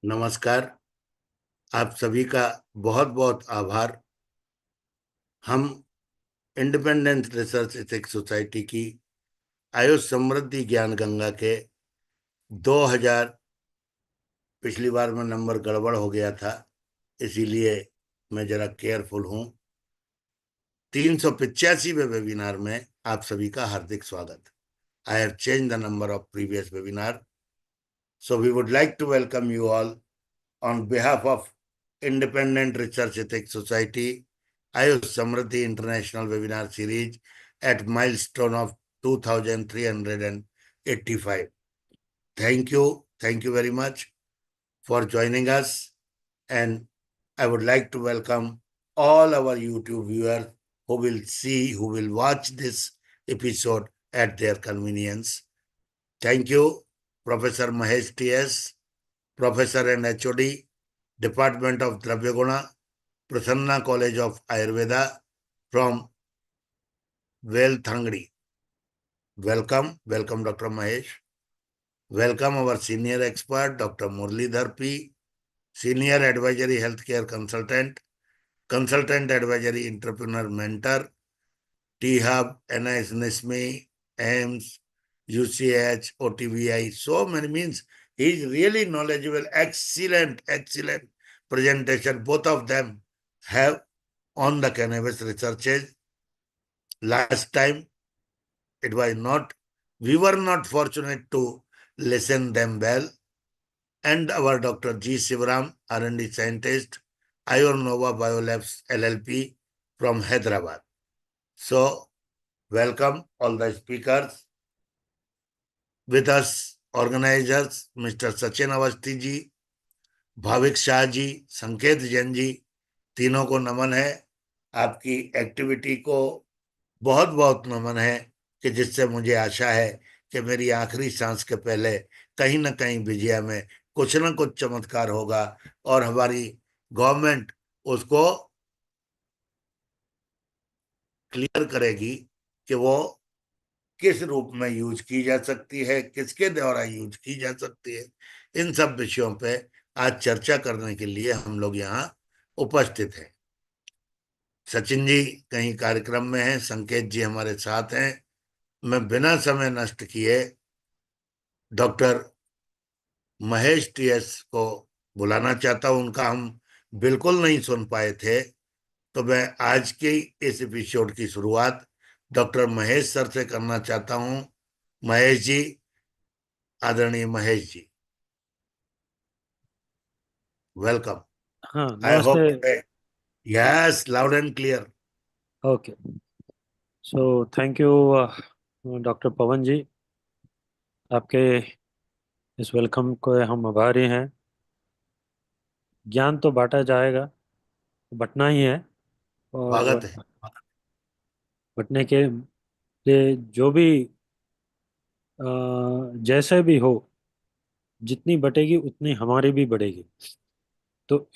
नमस्कार। आप सभी का बहुत बहुत आभार। हम इंडिपेंडेंट रिसर्च एथिक्स सोसाइटी की आयुष समृद्धि ज्ञान गंगा के 2000, पिछली बार में नंबर गड़बड़ हो गया था, इसीलिए मैं जरा केयरफुल हूँ। 385वें वेबिनार में आप सभी का हार्दिक स्वागत। I have change the number of previous webinar, so we would like to welcome you all on behalf of Independent Research Ethics Society, AYUSH Samriddhi International Webinar Series at milestone of 2385. Thank you very much for joining us, and I would like to welcome all our YouTube viewers who will watch this episode at their convenience. Thank you, Professor Mahesh T.S., Professor and HOD, Department of Dravyaguna, Prasanna College of Ayurveda from Velthangdi. Welcome, Dr. Mahesh. Welcome our senior expert, Dr. Murlidhar P., Senior Advisory Healthcare Consultant, Consultant Advisory Entrepreneur Mentor, T-Hub, NIS, NISME, AIMS, UCH, OTVI. So many means he is really knowledgeable. Excellent presentation. Both of them have on the cannabis researches. Last time it was not, we were not fortunate to listen them well. And our Dr. G. Sivaram, R&D scientist, Nova Biolabs LLP from Hyderabad. So welcome all the speakers. With us, organizers, Mr. Sachin Awasthi ji, Bhavik Shah ji, Sanket Jain जी, तीनों को नमन है। आपकी activity को बहुत बहुत नमन है कि जिससे मुझे आशा है कि मेरी आखिरी सांस के पहले कहीं ना कहीं विजया में कुछ ना कुछ चमत्कार होगा और हमारी गवर्नमेंट उसको क्लियर करेगी कि वो किस रूप में यूज की जा सकती है, किसके द्वारा यूज की जा सकती है। इन सब विषयों पे आज चर्चा करने के लिए हम लोग यहाँ उपस्थित हैं। सचिन जी कहीं कार्यक्रम में हैं, संकेत जी हमारे साथ हैं। मैं बिना समय नष्ट किए डॉक्टर महेश टीएस को बुलाना चाहता हूं। उनका हम बिल्कुल नहीं सुन पाए थे, तो मैं आज की इस एपिसोड की शुरुआत डॉक्टर महेश सर से करना चाहता हूं। महेश जी, आदरणीय महेश जी, वेलकम। हाँ, आई नमस्ते। Hope today, yes, loud and clear. Okay, so thank you doctor Pavan ji. आपके इस वेलकम को हम आभारी हैं। ज्ञान तो बांटा जाएगा, बंटना ही है। और स्वागत है। बंटने के लिए जो भी जैसे भी हो, जितनी बटेगी उतनी हमारी भी बढ़ेगी। तो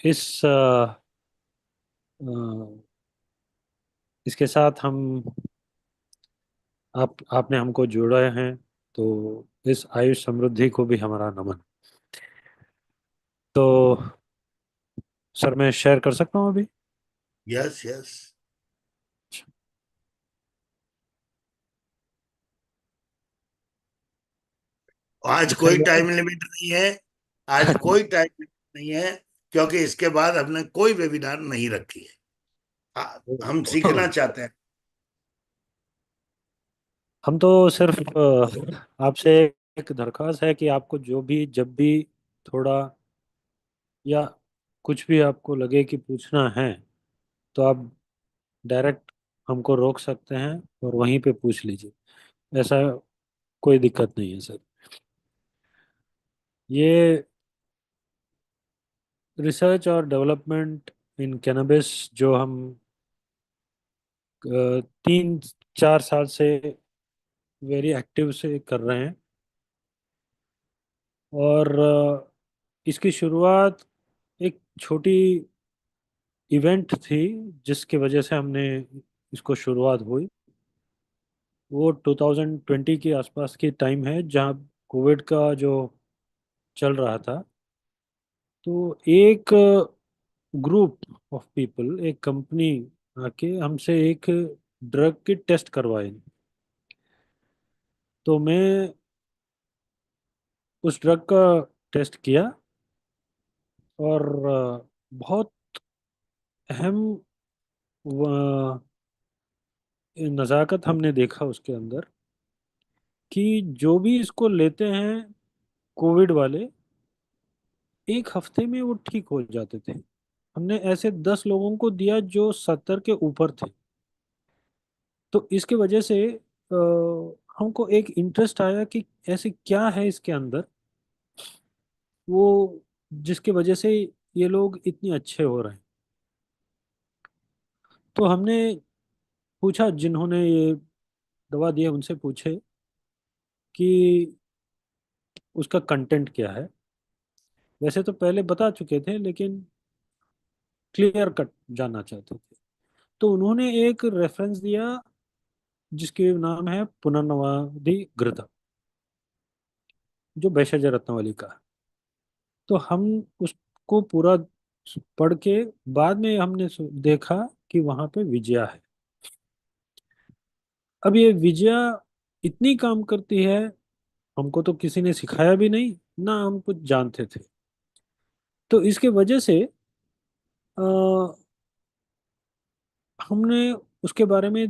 इसके साथ हम आपने हमको जोड़ा है, तो इस आयुष समृद्धि को भी हमारा नमन। तो सर, मैं शेयर कर सकता हूँ अभी? Yes yes. आज दिखाई कोई दे टाइम रहा लिमिट नहीं है। आज कोई टाइम लिमिट नहीं है, क्योंकि इसके बाद हमने कोई वेबिनार नहीं रखी है। हम है? सीखना चाहते हैं। हम तो सिर्फ आपसे एक दरख्वास्त है कि आपको जो भी, जब भी थोड़ा या कुछ भी आपको लगे कि पूछना है, तो आप डायरेक्ट हमको रोक सकते हैं और वहीं पे पूछ लीजिए। ऐसा कोई दिक्कत नहीं है सर। ये रिसर्च और डेवलपमेंट इन कैनबिस जो हम 3-4 साल से वेरी एक्टिव से कर रहे हैं, और इसकी शुरुआत एक छोटी इवेंट थी जिसकी वजह से हमने इसको शुरुआत हुई। वो 2020 के आसपास की टाइम है, जहाँ कोविड का जो चल रहा था। तो एक ग्रुप ऑफ पीपल, एक कंपनी आके हमसे एक ड्रग की टेस्ट करवाई। तो मैं उस ड्रग का टेस्ट किया, और बहुत अहम नज़ाकत हमने देखा उसके अंदर, कि जो भी इसको लेते हैं कोविड वाले, एक हफ्ते में वो ठीक हो जाते थे। हमने ऐसे 10 लोगों को दिया जो 70 के ऊपर थे। तो इसके वजह से हमको एक इंटरेस्ट आया कि ऐसे क्या है इसके अंदर, वो जिसके वजह से ये लोग इतने अच्छे हो रहे हैं। तो हमने पूछा, जिन्होंने ये दवा दी है उनसे पूछे कि उसका कंटेंट क्या है। वैसे तो पहले बता चुके थे, लेकिन क्लियर कट जानना चाहते थे। तो उन्होंने एक रेफरेंस दिया जिसके नाम है पुनर्नवादि घृत, जो भेषज रत्नावली का। तो हम उसको पूरा पढ़ के बाद में हमने देखा कि वहां पे विजया है। अब ये विजया इतनी काम करती है, हमको तो किसी ने सिखाया भी नहीं, ना हम कुछ जानते थे। तो इसके वजह से अ, हमने उसके बारे में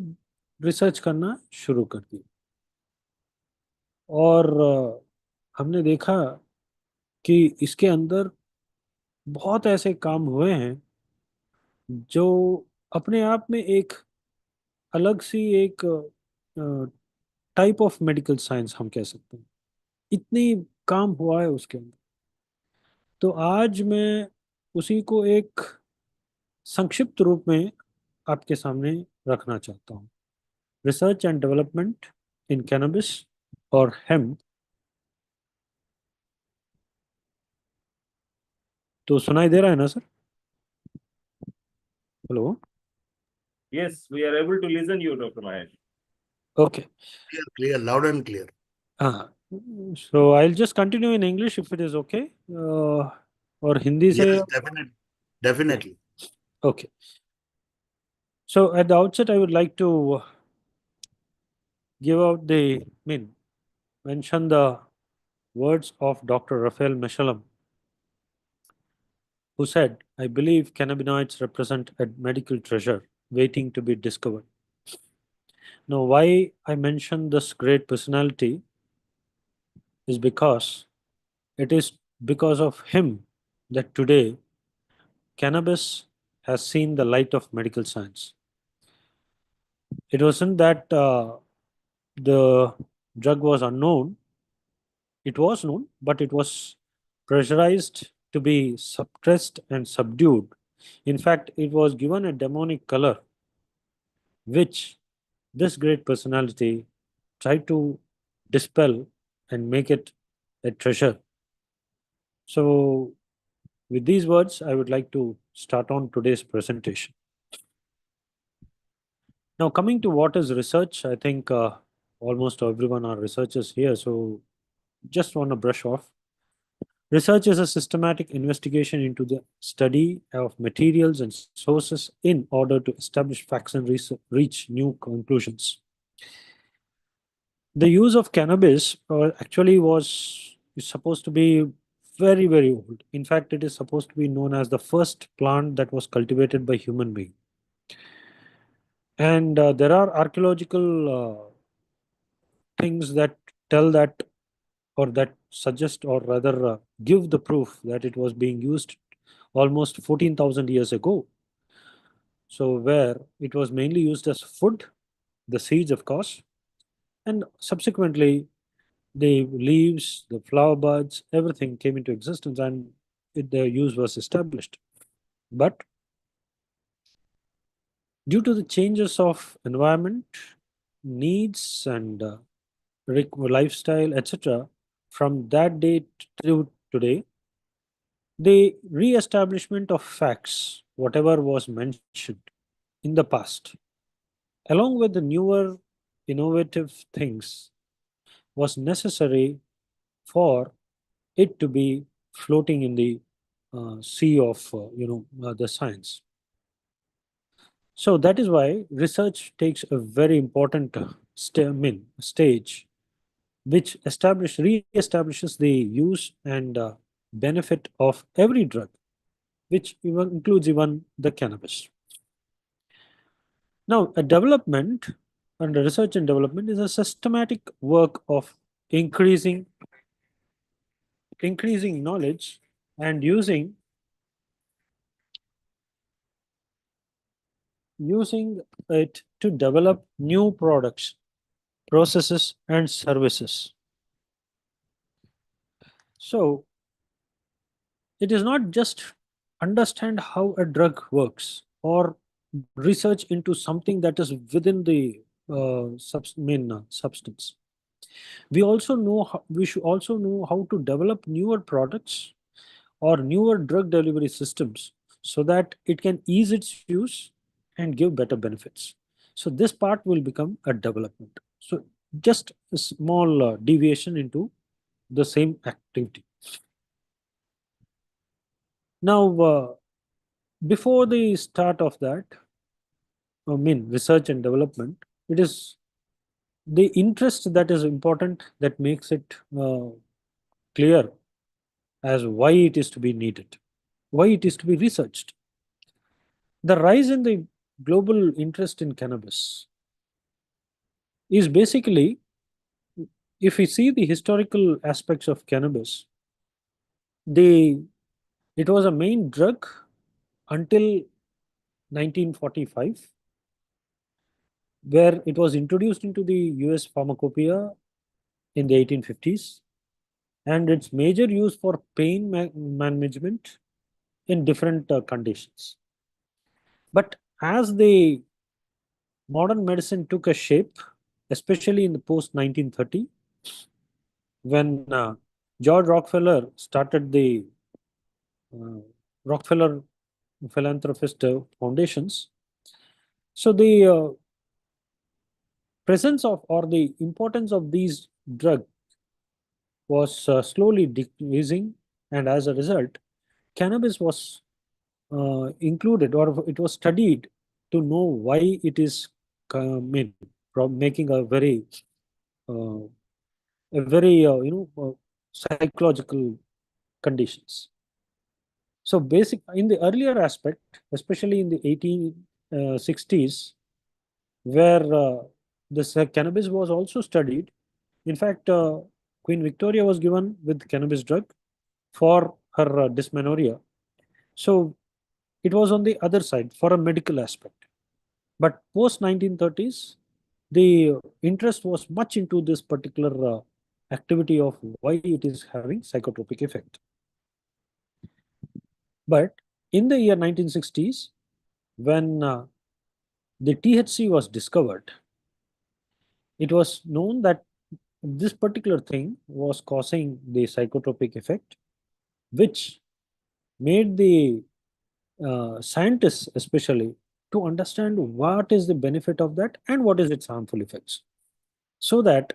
रिसर्च करना शुरू कर दी। और हमने देखा कि इसके अंदर बहुत ऐसे काम हुए हैं जो अपने आप में एक अलग सी एक टाइप ऑफ मेडिकल साइंस हम कह सकते हैं। इतनी काम हुआ है उसके अंदर। तो आज मैं उसी को एक संक्षिप्त रूप में आपके सामने रखना चाहता हूँ। Research and development in cannabis और हेम्प। तो सुनाई दे रहा है ना sir? Hello? Yes, we are able to listen you, Dr. Mahesh. Okay. Clear, clear, loud and clear. हाँ, so I will just continue in English if it is okay. और हिंदी से? Yes, definitely, definitely. Okay. So at the outset, I would like to give out mention the words of Dr. Raphael Mechoulam, who said, "I believe cannabinoids represent a medical treasure waiting to be discovered." Now, why I mention this great personality is because it is because of him that today cannabis has seen the light of medical science. It wasn't that the drug was unknown. It was known, but it was pressurized to be suppressed and subdued. In fact, it was given a demonic color, which this great personality tried to dispel and make it a treasure. So, with these words, I would like to start on today's presentation. Now, coming to what is research, I think almost everyone are researchers here, so just want to brush off. Research is a systematic investigation into the study of materials and sources in order to establish facts and reach new conclusions. The use of cannabis actually is supposed to be very, very old. In fact, it is supposed to be known as the first plant that was cultivated by human being. And there are archaeological things that tell that, or that suggest, or rather give the proof that it was being used almost 14,000 years ago. So, where it was mainly used as food, the seeds, of course, and subsequently the leaves, the flower buds, everything came into existence, and their use was established. But due to the changes of environment, needs, and lifestyle, etc., from that date to today, the re-establishment of facts, whatever was mentioned in the past, along with the newer innovative things, was necessary for it to be floating in the sea of the science. So that is why research takes a very important stage, which re-establishes the use and benefit of every drug, which even includes even the cannabis. Now, a development and research and development is a systematic work of increasing knowledge and using it to develop new products, processes, and services. So it is not just understand how a drug works or research into something that is within the substance. We should also know how to develop newer products or newer drug delivery systems so that it can ease its use and give better benefits. So this part will become a development. So just a small deviation into the same activity. Now, before the start of that, research and development, it is the interest that is important that makes it clear as why it is to be needed, why it is to be researched. The rise in the global interest in cannabis is basically, if we see the historical aspects of cannabis, the it was a main drug until 1945, where it was introduced into the US pharmacopoeia in the 1850s, and its major use for pain management in different conditions. But as the modern medicine took a shape, especially in the post 1930, when George Rockefeller started the uh, Rockefeller philanthropist foundations. So the presence of or the importance of these drugs was slowly decreasing, and as a result, cannabis was included or it was studied to know why it is making uh, a very psychological conditions. So basic in the earlier aspect, especially in the 1860s, where this cannabis was also studied. In fact, Queen Victoria was given with cannabis drug for her dysmenorrhea. So it was on the other side for a medical aspect. But post 1930s, the interest was much into this particular activity of why it is having psychotropic effect. But in the year 1960s, when the THC was discovered, it was known that this particular thing was causing the psychotropic effect, which made the scientists especially to understand what is the benefit of that and what is its harmful effects, so that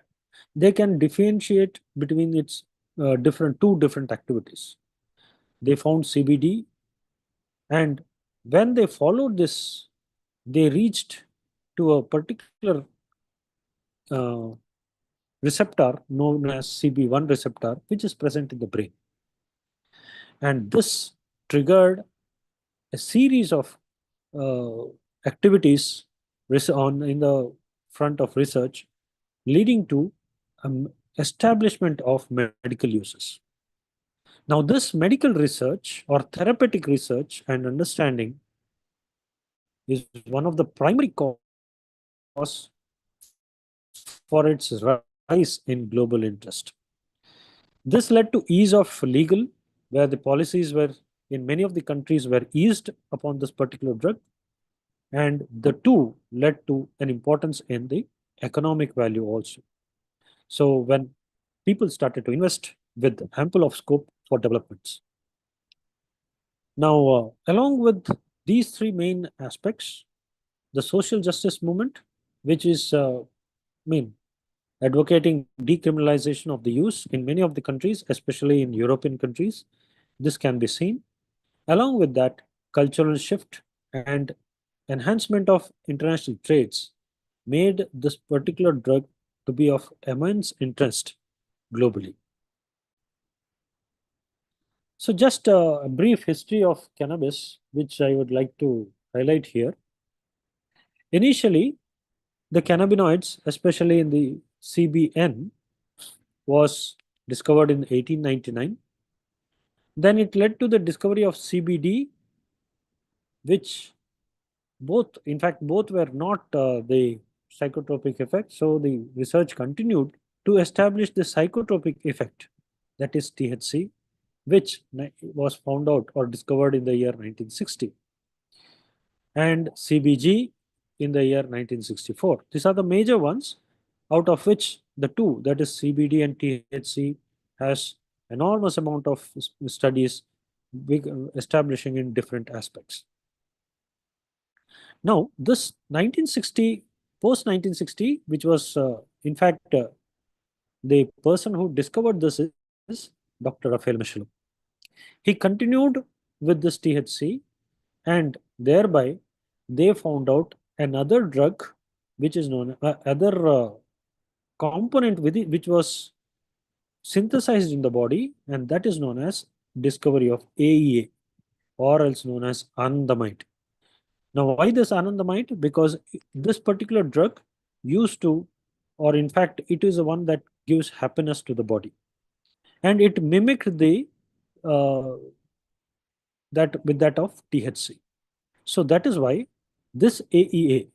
they can differentiate between its two different activities. They found CBD, and when they followed this, they reached to a particular uh, receptor known as CB1 receptor, which is present in the brain. And this triggered a series of uh, activities in the front of research, leading to establishment of medical uses. Now, this medical research or therapeutic research and understanding is one of the primary cause for its rise in global interest. This led to ease of legal, where the policies were in many of the countries were eased upon this particular drug, and the two led to an importance in the economic value also. So when people started to invest with ample of scope for developments. Now, along with these three main aspects, the social justice movement, which is advocating decriminalization of the use in many of the countries, especially in European countries, this can be seen. Along with that, cultural shift and enhancement of international trades made this particular drug to be of immense interest globally. So just a brief history of cannabis, which I would like to highlight here. Initially, the cannabinoids, especially in the CBN, was discovered in 1899. Then it led to the discovery of CBD, which in fact, both were not the psychotropic effect. So the research continued to establish the psychotropic effect, that is THC, which was found out or discovered in the year 1960, and CBG in the year 1964. These are the major ones, out of which the two, that is CBD and THC, has enormous amount of studies establishing in different aspects. Now, this 1960, post 1960, which was in fact the person who discovered this is Dr. Raphael Michelot. He continued with this THC, and thereby they found out another drug which is known other component with it, which was synthesized in the body, and that is known as discovery of AEA, or else known as anandamide. Now, why this anandamide? Because this particular drug used to, or in fact, it is the one that gives happiness to the body, and it mimicked the uh, that of THC. So that is why this AEA,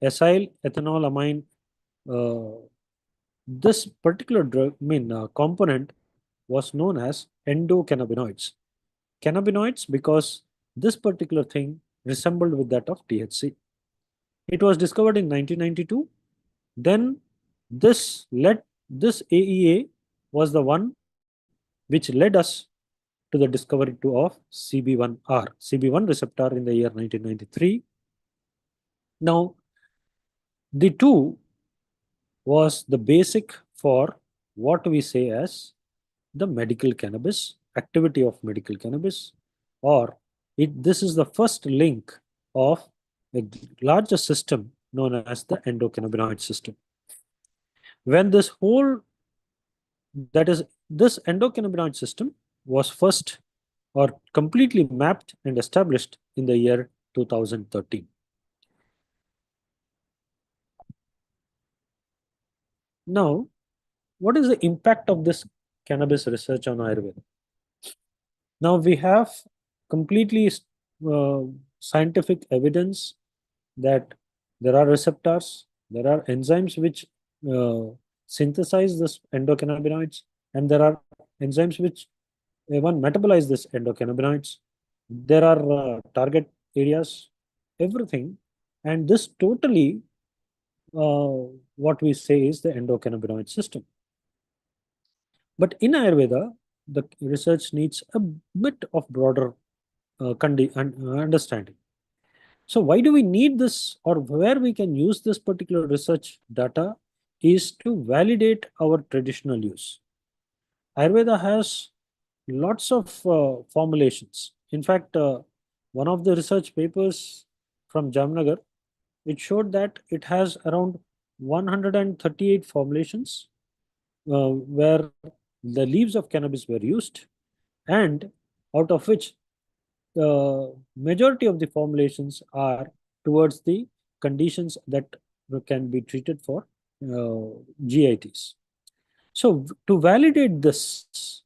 acyl ethanol amine, this particular drug, component, was known as endocannabinoids. Cannabinoids because this particular thing resembled with that of THC. It was discovered in 1992. Then this AEA was the one which led us to the discovery of CB1 receptor in the year 1993. Now, the two was the basic for what we say as the medical cannabis, activity of medical cannabis, or this is the first link of a larger system known as the endocannabinoid system. When this endocannabinoid system was first or completely mapped and established in the year 2013. Now, what is the impact of this cannabis research on Ayurveda? Now, we have completely scientific evidence that there are receptors, there are enzymes which synthesize this endocannabinoids, and there are enzymes which one metabolize this endocannabinoids. There are target areas, everything, and this totally what we say is the endocannabinoid system. But in Ayurveda, the research needs a bit of broader understanding. So why do we need this, or where we can use this particular research data is to validate our traditional use. Ayurveda has lots of formulations. In fact, one of the research papers from Jamnagar, it showed that it has around 138 formulations where the leaves of cannabis were used, and out of which the majority of the formulations are towards the conditions that can be treated for GITs. So to validate this,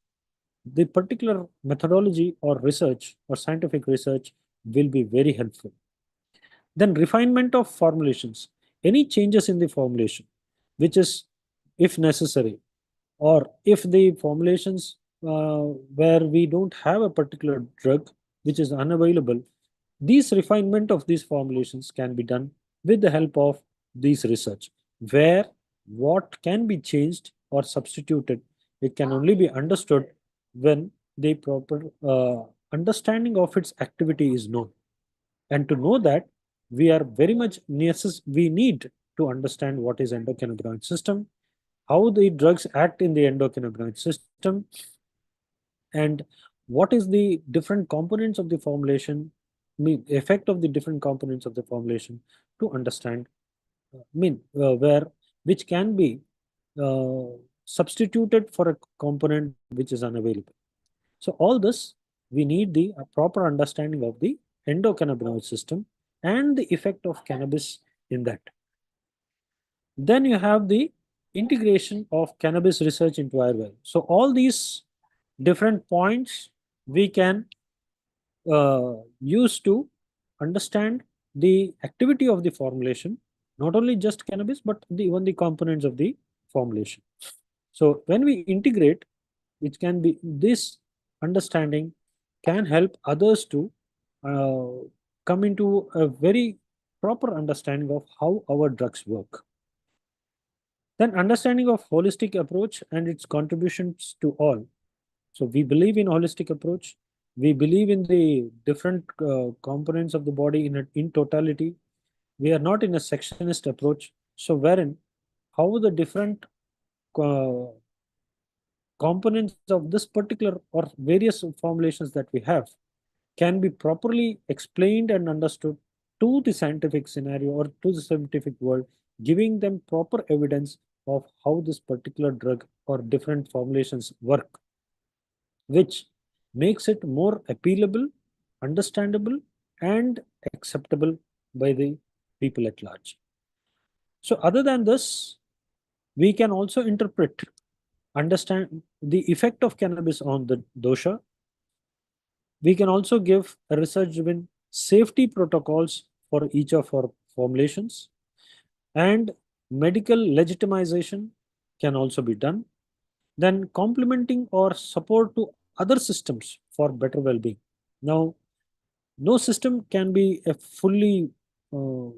the particular methodology or research or scientific research will be very helpful. Then refinement of formulations, any changes in the formulation, which is if necessary, or if the formulations where we don't have a particular drug which is unavailable, these refinement of these formulations can be done with the help of these research, where what can be changed or substituted, it can only be understood when the proper understanding of its activity is known. And to know that, we are very much we need to understand what is endocannabinoid system, how the drugs act in the endocannabinoid system, and what is the different components of the formulation, effect of the different components of the formulation, to understand, where which can be uh, substituted for a component which is unavailable. So all this, we need the proper understanding of the endocannabinoid system and the effect of cannabis in that. Then you have the integration of cannabis research into Ayurveda. So all these different points we can use to understand the activity of the formulation, not only just cannabis, but even the components of the formulation. So when we integrate, it can be this understanding can help others to uh, come into a very proper understanding of how our drugs work. Then understanding of holistic approach and its contributions to all. So we believe in holistic approach. We believe in the different components of the body in totality. We are not in a sectionist approach. So wherein how the different uh, components of this particular or various formulations that we have can be properly explained and understood to the scientific scenario or to the scientific world, giving them proper evidence of how this particular drug or different formulations work, which makes it more appealable, understandable, and acceptable by the people at large. So, other than this, we can also interpret, understand the effect of cannabis on the dosha. We can also give a research driven safety protocols for each of our formulations, and medical legitimization can also be done. Then complementing or support to other systems for better well-being. Now, no system can be a fully uh,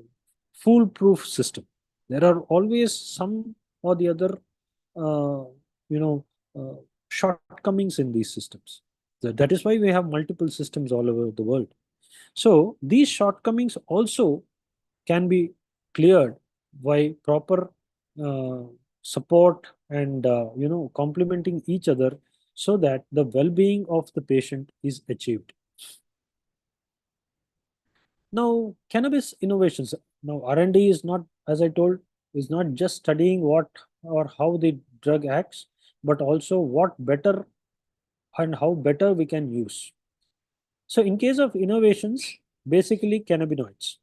foolproof system. There are always some or the other, uh, you know, shortcomings in these systems. That is why we have multiple systems all over the world. So these shortcomings also can be cleared by proper uh, support and complementing each other so that the well-being of the patient is achieved. Now, cannabis innovations. Now, R&D is not, as I told, is not just studying what or how the drug acts, but also what better and how better we can use. So, in case of innovations, basically cannabinoids.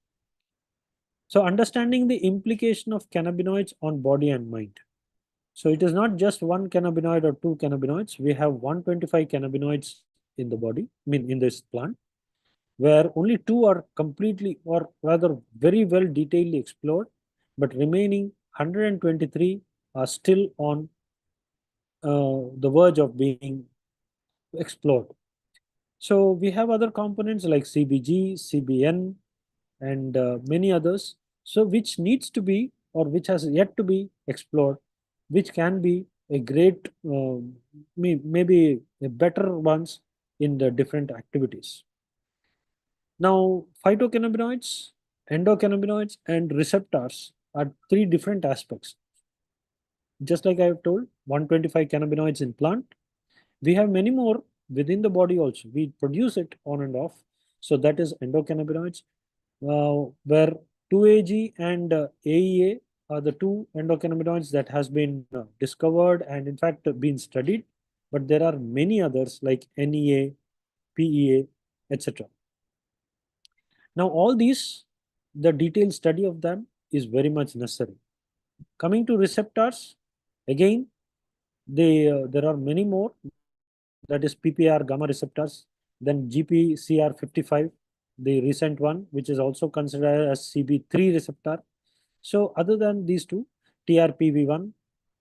So, understanding the implication of cannabinoids on body and mind. So, it is not just one cannabinoid or two cannabinoids. We have 125 cannabinoids in the body, in this plant, where only two are completely or rather very well detailedly explored, but remaining 123 are still on the verge of being explored. So we have other components like CBG, CBN, and many others. So which needs to be or which has yet to be explored, which can be a great, maybe a better ones in the different activities. Now, phytocannabinoids, endocannabinoids, and receptors are three different aspects. Just like I have told, 125 cannabinoids in plant. We have many more within the body also. We produce it on and off. So that is endocannabinoids, where 2AG and AEA are the two endocannabinoids that has been discovered and in fact been studied. But there are many others like NEA, PEA, etc. Now, all these, the detailed study of them is very much necessary. Coming to receptors, again, there are many more. That is PPR gamma receptors, then GPCR55, the recent one, which is also considered as CB3 receptor. So, other than these two, TRPV1,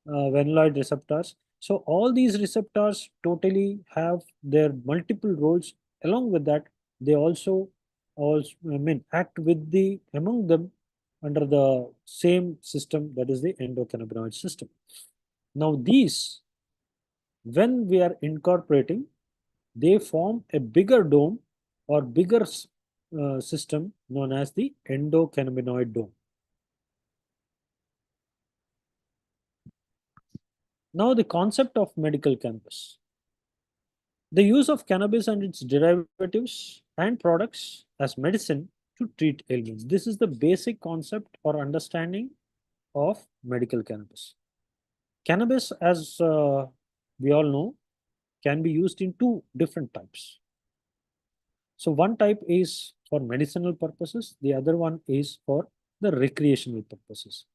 vanilloid receptors. So, all these receptors totally have their multiple roles. Along with that, they also act with the among them under the same system, that is the endocannabinoid system. Now, these, when we are incorporating, they form a bigger dome or bigger system known as the endocannabinoid dome. Now, the concept of medical cannabis. The use of cannabis and its derivatives and products as medicine to treat ailments. This is the basic concept or understanding of medical cannabis. Cannabis, as we all know, can be used in two different types. So one type is for medicinal purposes, the other one is for the recreational purposes.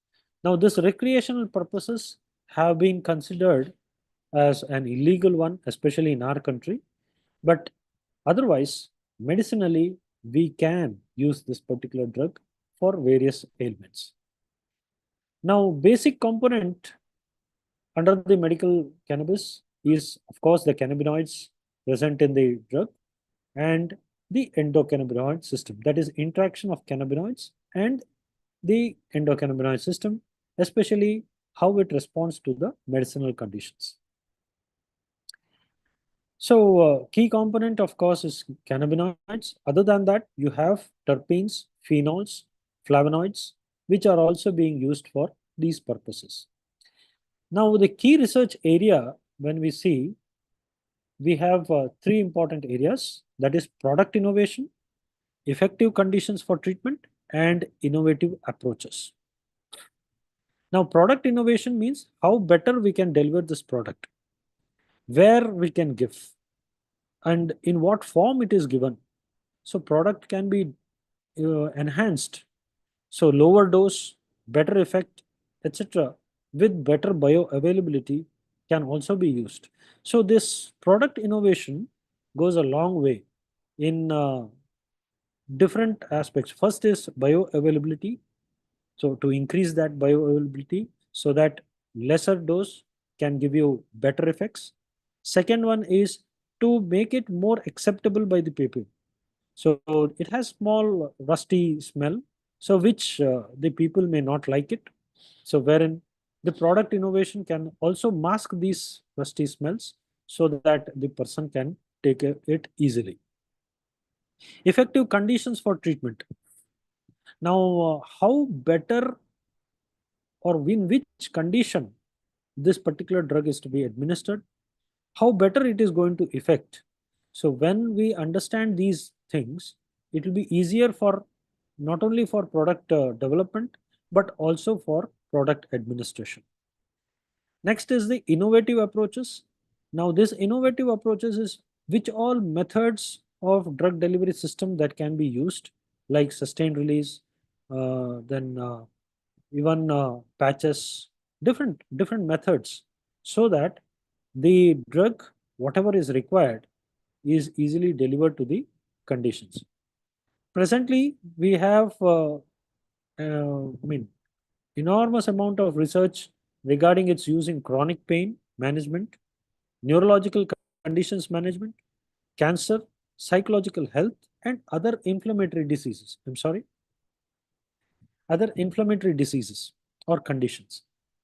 Now, this recreational purposes have been considered as an illegal one, especially in our country. But otherwise, medicinally, we can use this particular drug for various ailments. Now, basic component under the medical cannabis is, of course, the cannabinoids present in the drug and the endocannabinoid system. That is interaction of cannabinoids and the endocannabinoid system, especially how it responds to the medicinal conditions. So key component, of course, is cannabinoids. Other than that, you have terpenes, phenols, flavonoids, which are also being used for these purposes. Now, the key research area, when we see, we have three important areas, that is product innovation, effective conditions for treatment, and innovative approaches. Now, product innovation means how better we can deliver this product, where we can give, and in what form it is given. So product can be enhanced. So lower dose, better effect, etc. with better bioavailability can also be used. So this product innovation goes a long way in different aspects. First is bioavailability. So to increase that bioavailability so that lesser dose can give you better effects. Second one is to make it more acceptable by the people. So it has small rusty smell, so which the people may not like it. So wherein the product innovation can also mask these rusty smells so that the person can take it easily. Effective conditions for treatment. Now, how better or in which condition this particular drug is to be administered, how better it is going to affect. So when we understand these things, it will be easier for not only for product development, but also for product administration. Next is the innovative approaches. Now this innovative approaches is which all methods of drug delivery system that can be used, like sustained release, then even patches, different methods, so that the drug, whatever is required, is easily delivered to the conditions. Presently, we have enormous amount of research regarding its use in chronic pain management, neurological conditions management, cancer, psychological health, and other inflammatory diseases. I'm sorry, other inflammatory diseases or conditions.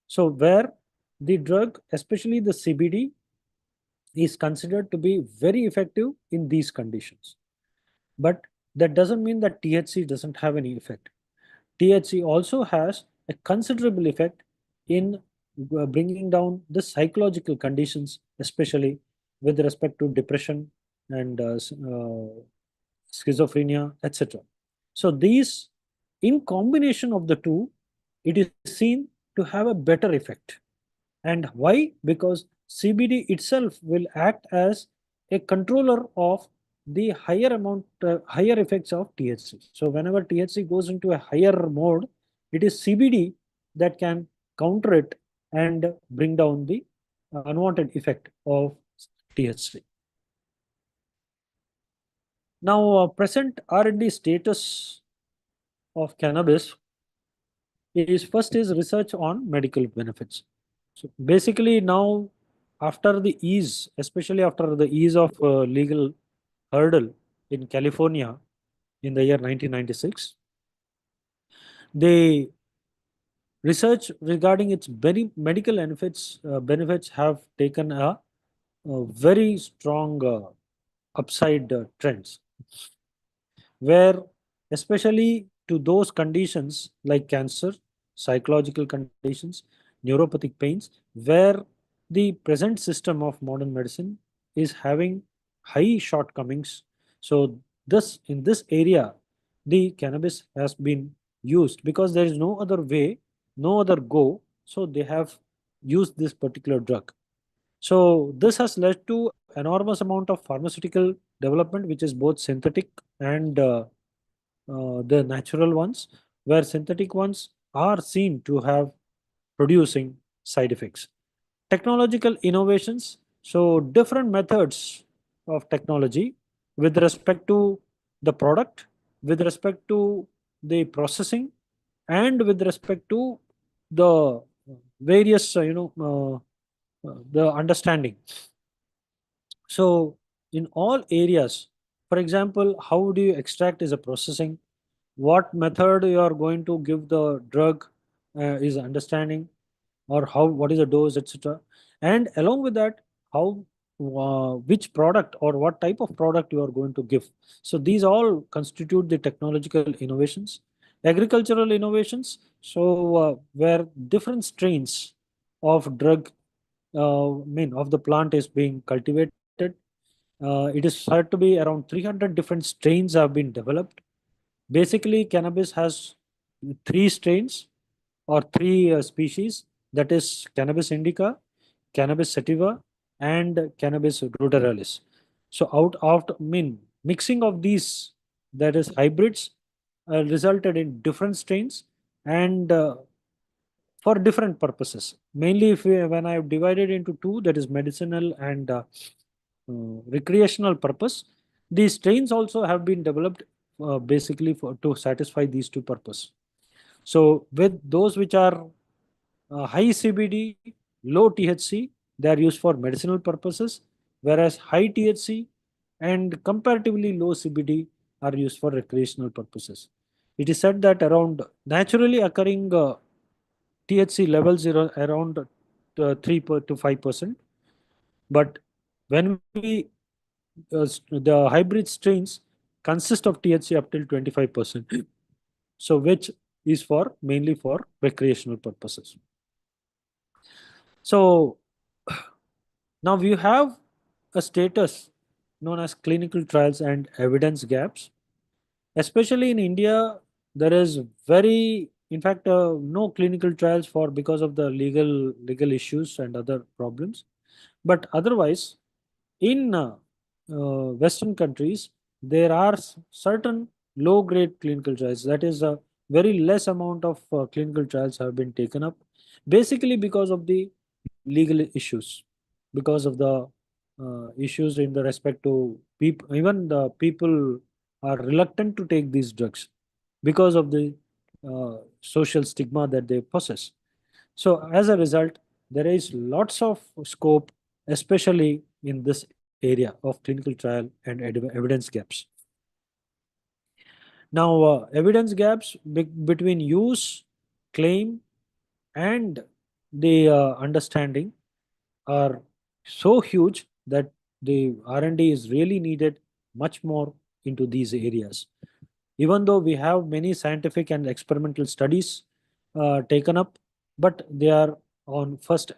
So where the drug, especially the CBD, is considered to be very effective in these conditions. But that doesn't mean that THC doesn't have any effect. THC also has a considerable effect in bringing down the psychological conditions, especially with respect to depression and schizophrenia, etc. So these, in combination of the two, it is seen to have a better effect. And why? Because CBD itself will act as a controller of the higher effects of THC. So whenever THC goes into a higher mode, it is CBD that can counter it and bring down the unwanted effect of THC. Now, present R&D status of cannabis is first is research on medical benefits. So basically now, after the ease, especially after the ease of legal hurdle in California in the year 1996, the research regarding its very medical benefits have taken a very strong upside trends, where especially to those conditions like cancer, psychological conditions, neuropathic pains, where the present system of modern medicine is having high shortcomings. So this in this area, the cannabis has been used because there is no other way, no other go. So they have used this particular drug. So this has led to enormous amount of pharmaceutical development, which is both synthetic and the natural ones, where synthetic ones are seen to have producing side effects. Technological innovations, so different methods of technology with respect to the product, with respect to the processing, and with respect to the various, the understanding. So in all areas, for example, how do you extract is a processing, what method you are going to give the drug is understanding, or how, what is the dose, etc. And along with that, how, which product or what type of product you are going to give. So these all constitute the technological innovations. Agricultural innovations, so where different strains of drug, of the plant is being cultivated. It is said to be around 300 different strains have been developed. Basically, cannabis has three strains or three species, that is Cannabis indica, Cannabis sativa, and Cannabis ruderalis. So mixing of these, that is hybrids, resulted in different strains and for different purposes. Mainly, when I have divided into two, that is medicinal and recreational purpose, these strains also have been developed basically to satisfy these two purposes. So with those which are high CBD, low THC, they are used for medicinal purposes, whereas high THC and comparatively low CBD are used for recreational purposes. It is said that around naturally occurring THC levels are around 3 to 5%, but when we the hybrid strains consist of THC up till 25%, so which is for mainly for recreational purposes. So now we have a status known as clinical trials and evidence gaps. Especially in India, there is in fact, no clinical trials for because of the legal issues and other problems. But otherwise, in Western countries, there are certain low-grade clinical trials. That is, a very less amount of clinical trials have been taken up, basically because of the legal issues, because of the issues in the respect to people. Even the people are reluctant to take these drugs because of the social stigma that they possess. So as a result, there is lots of scope, especially in this area of clinical trial and evidence gaps. Now, evidence gaps between use, claim, and the understanding are so huge that the R&D is really needed much more into these areas. Even though we have many scientific and experimental studies taken up, but they are on first,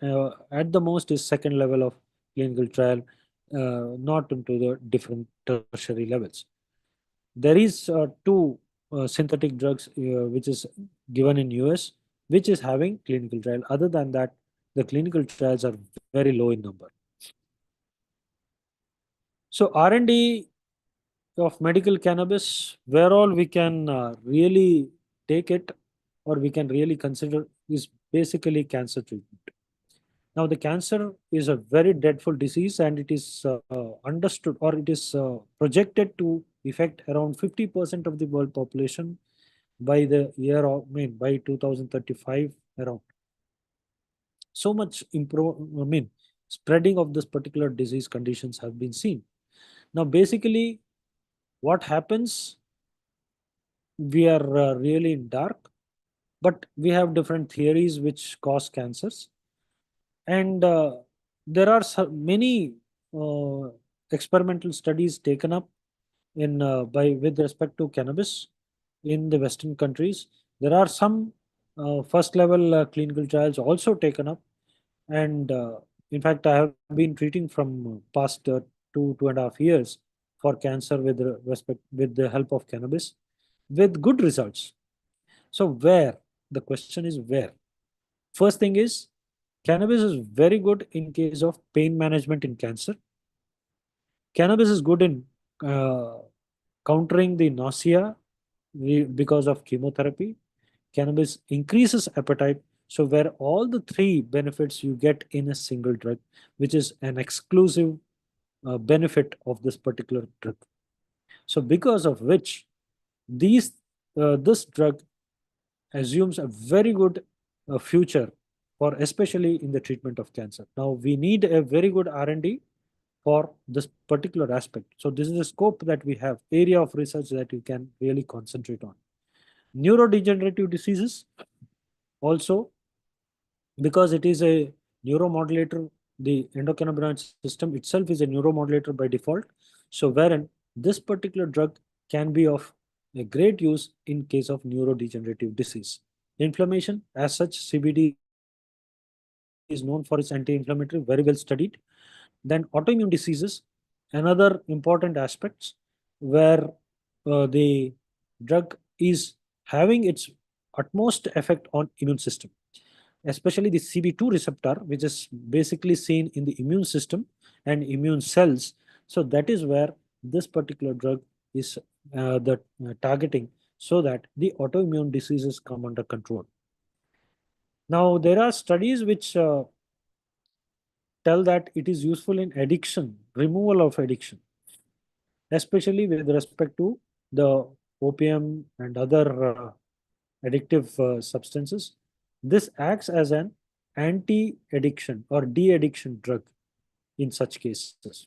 at the most is second level of clinical trial, not into the different tertiary levels. There is two synthetic drugs which is given in US, which is having clinical trial. Other than that, the clinical trials are very low in number. So R&D of medical cannabis, where all we can really take it or we can really consider, is basically cancer treatment. Now, the cancer is a very dreadful disease, and it is understood, or it is projected to affect around 50% of the world population by the year of, by 2035 around. So much spreading of this particular disease conditions have been seen. Now, basically, what happens, we are really in dark, but we have different theories which cause cancers. And there are many experimental studies taken up in by with respect to cannabis in the Western countries. There are some first level clinical trials also taken up, and in fact, I have been treating from past 2.5 years for cancer with the help of cannabis with good results. So where? The question is where. First thing is, cannabis is very good in case of pain management in cancer. Cannabis is good in uh, countering the nausea because of chemotherapy. Cannabis increases appetite. So where all the three benefits you get in a single drug, which is an exclusive benefit of this particular drug. So because of which this drug assumes a very good future for especially in the treatment of cancer. Now we need a very good R&D for this particular aspect. So this is a scope that we have, area of research that you can really concentrate on. Neurodegenerative diseases also, because it is a neuromodulator, the endocannabinoid system itself is a neuromodulator by default. So wherein this particular drug can be of a great use in case of neurodegenerative disease. Inflammation, as such, CBD is known for its anti-inflammatory, very well studied. Then autoimmune diseases, another important aspects where the drug is having its utmost effect on immune system, especially the CB2 receptor, which is basically seen in the immune system and immune cells. So that is where this particular drug is the targeting, so that the autoimmune diseases come under control. Now, there are studies which tell that it is useful in addiction, removal of addiction, especially with respect to the opium and other addictive substances. This acts as an anti-addiction or de-addiction drug in such cases.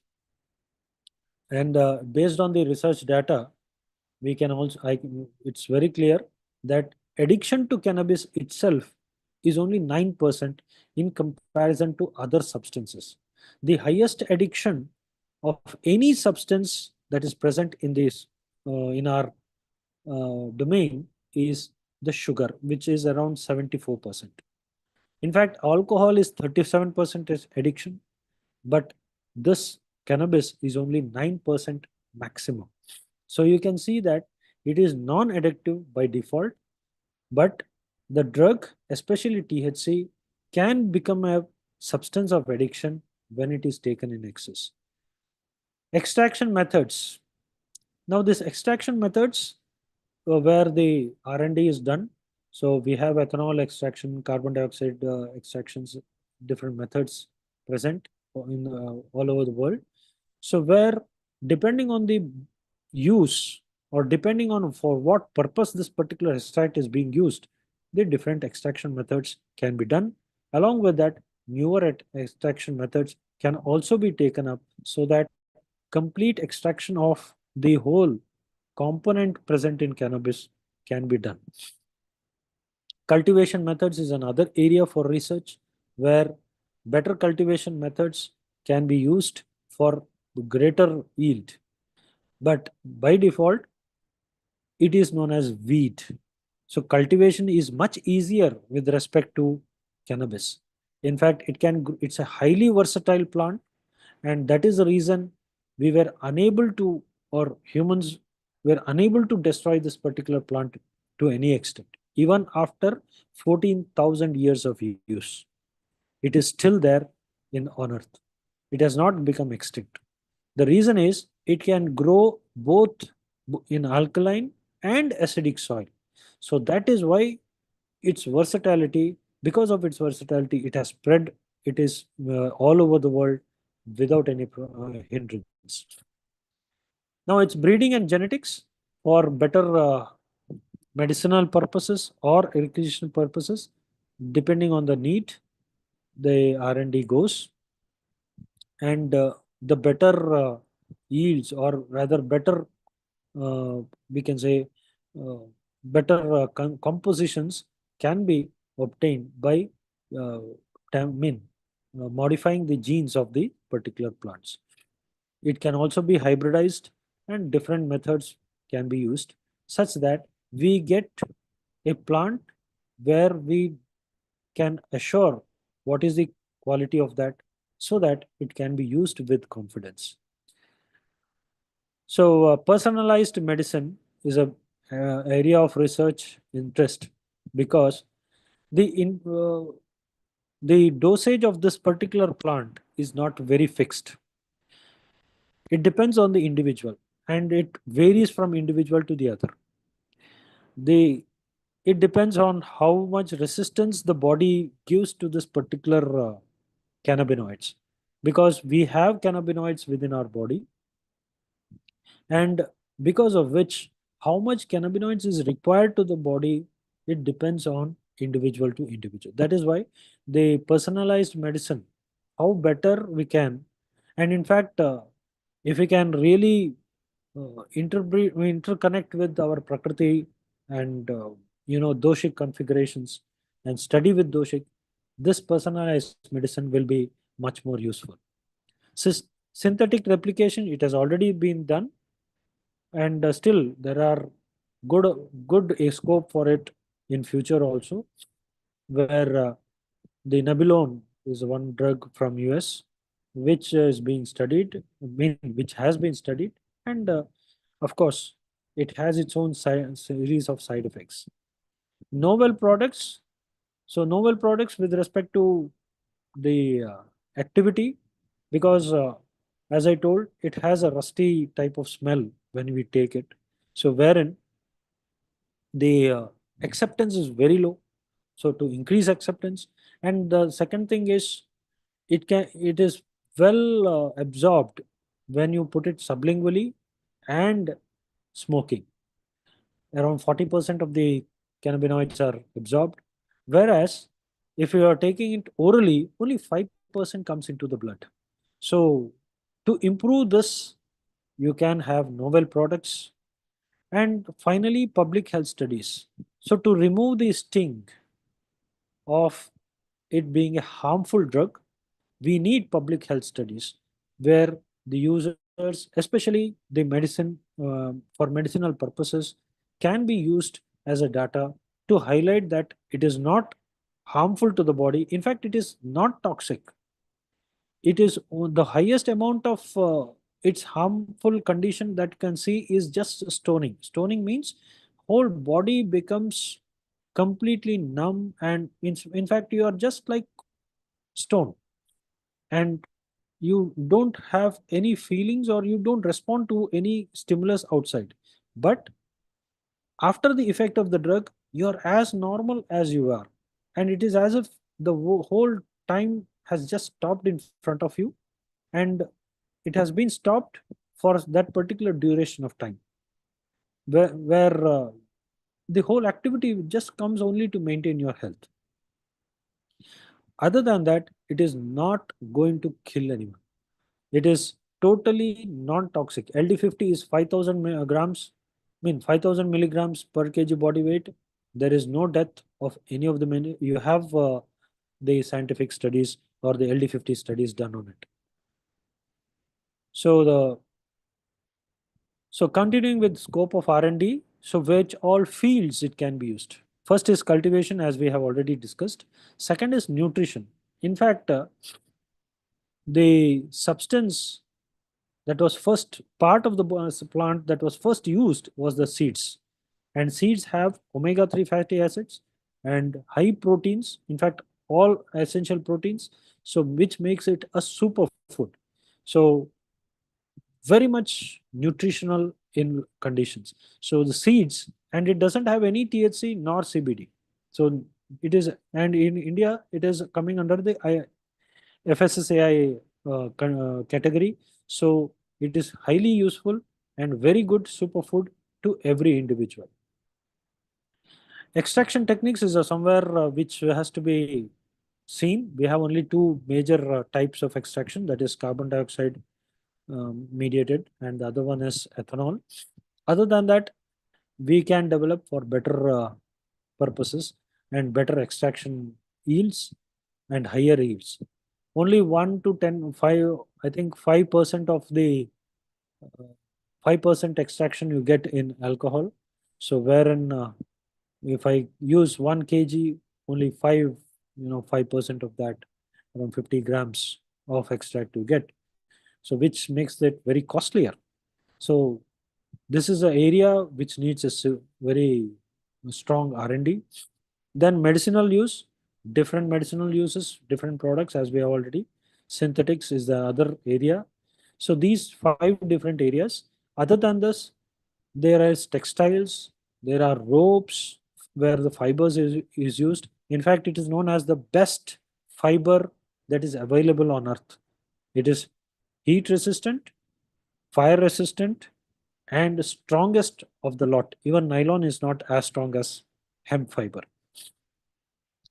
And based on the research data, we can also, it's very clear that addiction to cannabis itself is only 9% in comparison to other substances. The highest addiction of any substance that is present in this in our domain is the sugar, which is around 74%. In fact, alcohol is 37% is addiction, but this cannabis is only 9% maximum. So you can see that it is non-addictive by default, but the drug, especially THC, can become a substance of addiction when it is taken in excess. Extraction methods. Now, these extraction methods where the R&D is done. So we have ethanol extraction, carbon dioxide extractions, different methods present in all over the world. So where depending on the use or depending on for what purpose this particular extract is being used, the different extraction methods can be done. Along with that, newer extraction methods can also be taken up so that complete extraction of the whole component present in cannabis can be done. Cultivation methods is another area for research where better cultivation methods can be used for greater yield. But by default, it is known as weed. So cultivation is much easier with respect to cannabis. In fact, it's a highly versatile plant, and that is the reason we were unable to, or humans were unable to destroy this particular plant to any extent. Even after 14,000 years of use, it is still there on earth. It has not become extinct. The reason is it can grow both in alkaline and acidic soil. So that is why its versatility, because of its versatility, it has spread. It is all over the world without any hindrance. Now it's breeding and genetics for better medicinal purposes or recreational purposes, depending on the need, the R&D goes, and the better yields, or rather better, we can say, uh, better compositions can be obtained by uh, modifying the genes of the particular plants. It can also be hybridized, and different methods can be used such that we get a plant where we can assure what is the quality of that, so that it can be used with confidence. So, personalized medicine is a area of research interest because the the dosage of this particular plant is not very fixed. It depends on the individual and it varies from individual to the other. The it depends on how much resistance the body gives to this particular cannabinoids, because we have cannabinoids within our body, and because of which how much cannabinoids is required to the body, it depends on individual to individual. That is why the personalized medicine, how better we can, and in fact, if we can really interconnect with our prakriti and doshic configurations and study with doshic, this personalized medicine will be much more useful. Synthetic replication, it has already been done, and still there are good good scope for it in future also, where the Nabilone is one drug from US which is being studied, which has been studied, and of course it has its own series of side effects. Novel products. So novel products with respect to the activity, because as I told, it has a rusty type of smell when we take it. So wherein the acceptance is very low. So to increase acceptance, and the second thing is it is well absorbed when you put it sublingually and smoking. Around 40% of the cannabinoids are absorbed, whereas if you are taking it orally, only 5% comes into the blood. So to improve this, you can have novel products. And finally, public health studies. So to remove the sting of it being a harmful drug, we need public health studies where the users, especially the medicine, for medicinal purposes, can be used as a data to highlight that it is not harmful to the body. In fact, it is not toxic. It is the highest amount of its harmful condition that can see is just stoning. Stoning means whole body becomes completely numb, and in fact you are just like stone, and you don't have any feelings or you don't respond to any stimulus outside. But after the effect of the drug, you're as normal as you are, and it is as if the whole time has just stopped in front of you, and it has been stopped for that particular duration of time, where the whole activity just comes only to maintain your health. Other than that, it is not going to kill anyone. It is totally non-toxic. LD50 is 5,000 grams, 5,000 milligrams per kg body weight. There is no death of any of the many. You have the scientific studies or the LD50 studies done on it. So continuing with scope of R&D, so which all fields it can be used. First is cultivation, as we have already discussed. Second is nutrition. In fact, the substance that was first part of the plant that was first used was the seeds, and seeds have omega-3 fatty acids and high proteins, in fact all essential proteins, so which makes it a superfood. So very much nutritional in conditions. So the seeds, and it doesn't have any THC nor CBD. So it is, and in India it is coming under the FSSAI category. So it is highly useful and very good superfood to every individual. Extraction techniques is somewhere which has to be seen. We have only two major types of extraction, that is carbon dioxide mediated, and the other one is ethanol. Other than that, we can develop for better purposes and better extraction yields and higher yields. Only 1 to 10, 5, I think 5% of the 5% extraction you get in alcohol. So wherein if I use 1 kg, only 5% of that, around 50 grams of extract you get. So which makes it very costlier. So this is an area which needs a very strong R&D. Then medicinal use, different medicinal uses, different products, as we have already. Synthetics is the other area. So these 5 different areas. Other than this, there is textiles, there are ropes where the fibers is used. In fact, it is known as the best fiber that is available on earth. It is heat resistant, fire resistant, and strongest of the lot. Even nylon is not as strong as hemp fiber.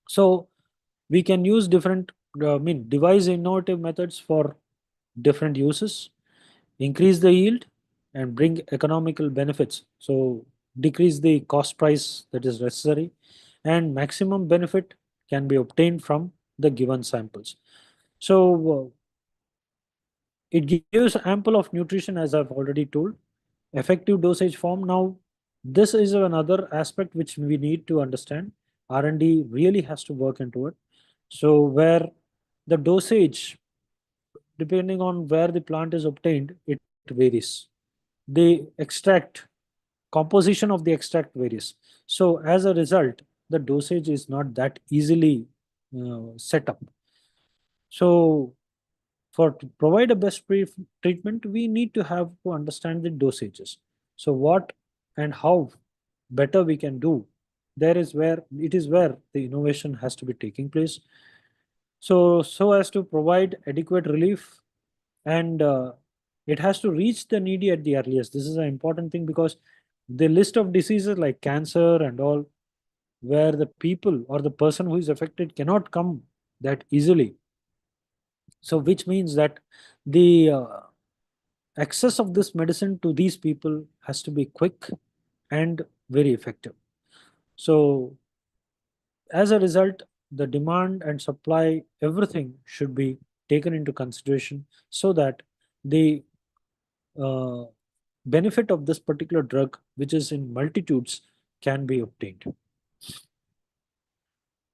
So we can use different, devise innovative methods for different uses, increase the yield, and bring economical benefits. So decrease the cost price that is necessary, and maximum benefit can be obtained from the given samples. So it gives ample of nutrition, as I've already told. Effective dosage form. Now, this is another aspect which we need to understand. R&D really has to work into it. So where the dosage, depending on where the plant is obtained, it varies. The extract, composition of the extract varies. So as a result, the dosage is not that easily set up. So for to provide a best treatment, we need to have to understand the dosages. So what and how better we can do, there is where it is where the innovation has to be taking place. So as to provide adequate relief, and it has to reach the needy at the earliest. This is an important thing, because the list of diseases like cancer and all, where the people or the person who is affected cannot come that easily. So which means that the access of this medicine to these people has to be quick and very effective. So as a result, the demand and supply, everything should be taken into consideration, so that the uh, benefit of this particular drug, which is in multitudes, can be obtained.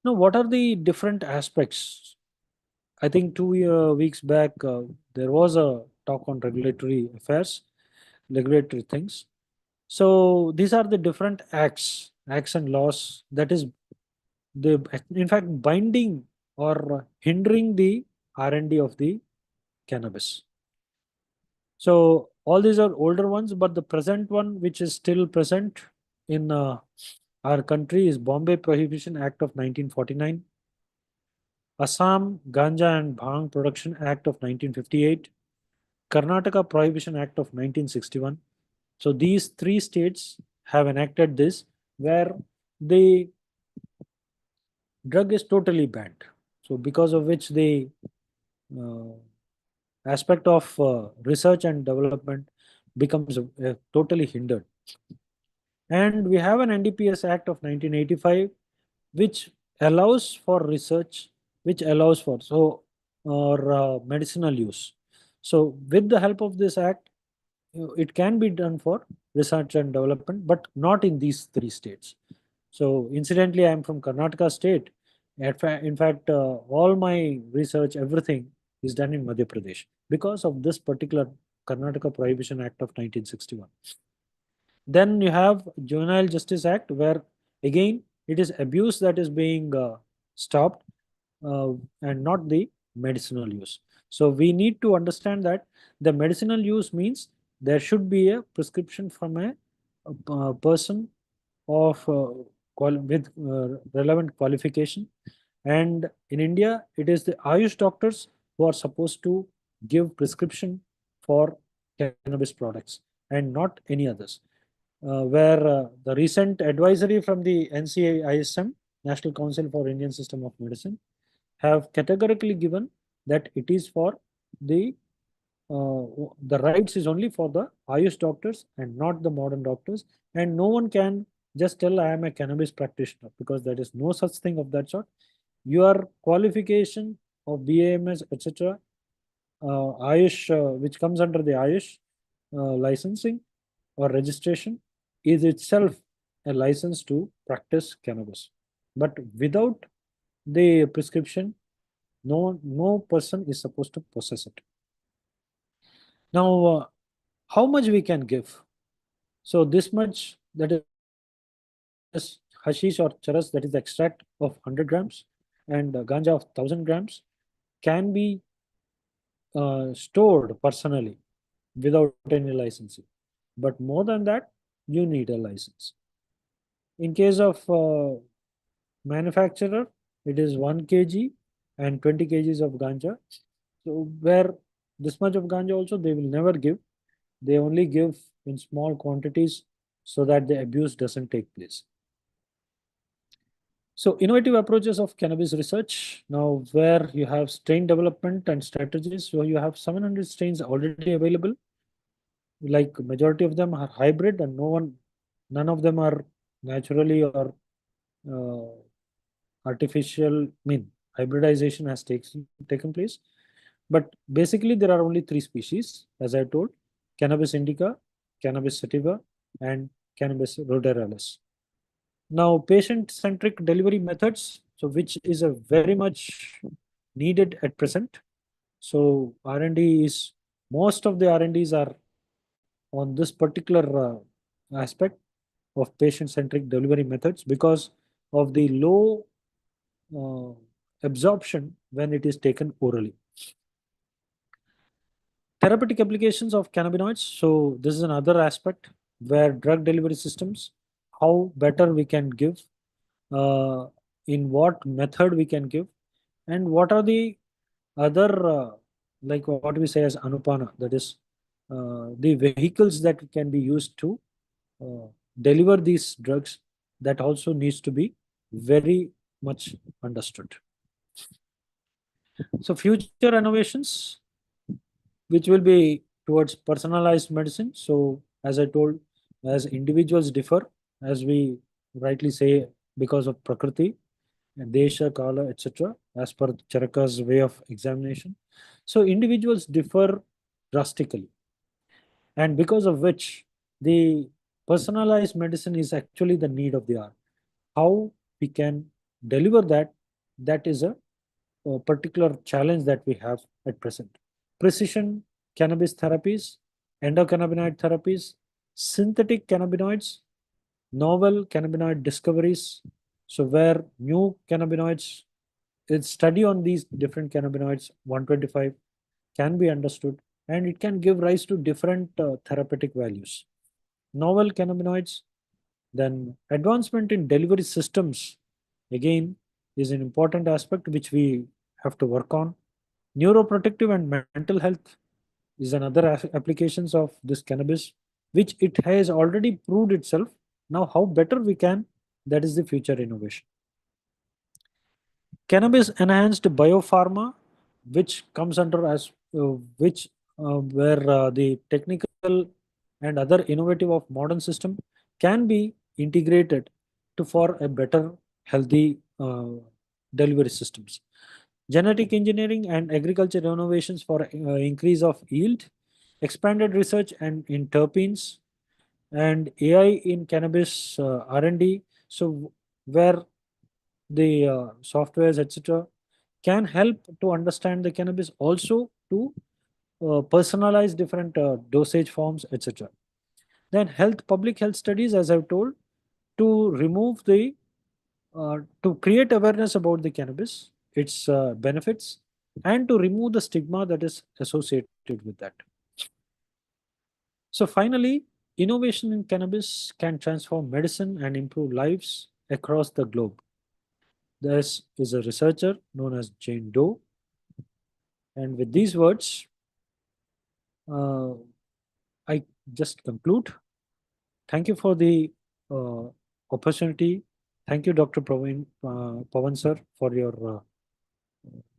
Now, what are the different aspects? I think 2 weeks back, there was a talk on regulatory affairs, regulatory things. So these are the different acts and laws that is the, in fact, binding or hindering the R&D of the cannabis. So all these are older ones, but the present one, which is still present in our country, is Bombay Prohibition Act of 1949, Assam Ganja and Bhang Production Act of 1958, Karnataka Prohibition Act of 1961. So these 3 states have enacted this, where the drug is totally banned. So because of which the uh, aspect of research and development becomes totally hindered. And we have an NDPS Act of 1985, which allows for research, which allows for or medicinal use. So with the help of this act, it can be done for research and development, but not in these 3 states. So incidentally, I am from Karnataka state. In fact, all my research, everything is done in Madhya Pradesh because of this particular Karnataka Prohibition Act of 1961. Then you have Juvenile Justice Act, where again it is abuse that is being stopped, uh, and not the medicinal use. So we need to understand that the medicinal use means there should be a prescription from a person of with relevant qualification. And in India, it is the AYUSH doctors who are supposed to give prescription for cannabis products, and not any others. Where the recent advisory from the NCISM, National Council for Indian System of Medicine, have categorically given that it is for uh, the rights is only for the Ayush doctors and not the modern doctors. And no one can just tell I am a cannabis practitioner, because there is no such thing of that sort. Your qualification of BAMS, etc., Ayush, which comes under the Ayush licensing or registration, is itself a license to practice cannabis. But without the prescription, no person is supposed to possess it. Now, how much we can give. So this much, that is hashish or charas, that is the extract of 100 grams, and ganja of 1000 grams can be stored personally without any licensing. But more than that, you need a license. In case of manufacturer, it is 1 kg and 20 kgs of ganja. So where this much of ganja also they will never give. They only give in small quantities so that the abuse doesn't take place. So innovative approaches of cannabis research. Now where you have strain development and strategies. So you have 700 strains already available. Like majority of them are hybrid and none of them are naturally or uh, artificial, hybridization has taken place. But basically, there are only three species, as I told: Cannabis indica, Cannabis sativa, and Cannabis ruderalis. Now, patient-centric delivery methods, so which is a very much needed at present. So R&D is most of the R&Ds are on this particular aspect of patient-centric delivery methods because of the low uh, absorption when it is taken orally. Therapeutic applications of cannabinoids. So this is another aspect where drug delivery systems, how better we can give, uh, in what method we can give, and what are the other, like what we say as anupana, that is the vehicles that can be used to uh, deliver these drugs, that also needs to be very much understood. So future innovations, which will be towards personalized medicine. So, as I told, as individuals differ, as we rightly say, because of Prakriti, Desha, Kala, etc., as per Charaka's way of examination. So, individuals differ drastically, and because of which the personalized medicine is actually the need of the hour. How we can deliver that, that is a particular challenge that we have at present. Precision cannabis therapies, endocannabinoid therapies, synthetic cannabinoids, novel cannabinoid discoveries. So where new cannabinoids, its study on these different cannabinoids, 125, can be understood, and it can give rise to different therapeutic values. Novel cannabinoids, then advancement in delivery systems, again, is an important aspect which we have to work on. Neuroprotective and mental health is another applications of this cannabis, which it has already proved itself. Now, how better we can, that is the future innovation. Cannabis enhanced biopharma, which comes under as which where the technical and other innovative of modern system can be integrated to for a better healthy delivery systems. Genetic engineering and agriculture innovations for increase of yield, expanded research and in terpenes, and AI in cannabis R&D. So where the softwares, etc., can help to understand the cannabis, also to personalize different dosage forms, etc. Then public health studies, as I've told, to remove the to create awareness about the cannabis, its benefits, and to remove the stigma that is associated with that. So finally, innovation in cannabis can transform medicine and improve lives across the globe. This is a researcher known as Jane Doe. And with these words, uh, I just conclude. Thank you for the uh, opportunity. Thank you, Dr. Pawan sir, for your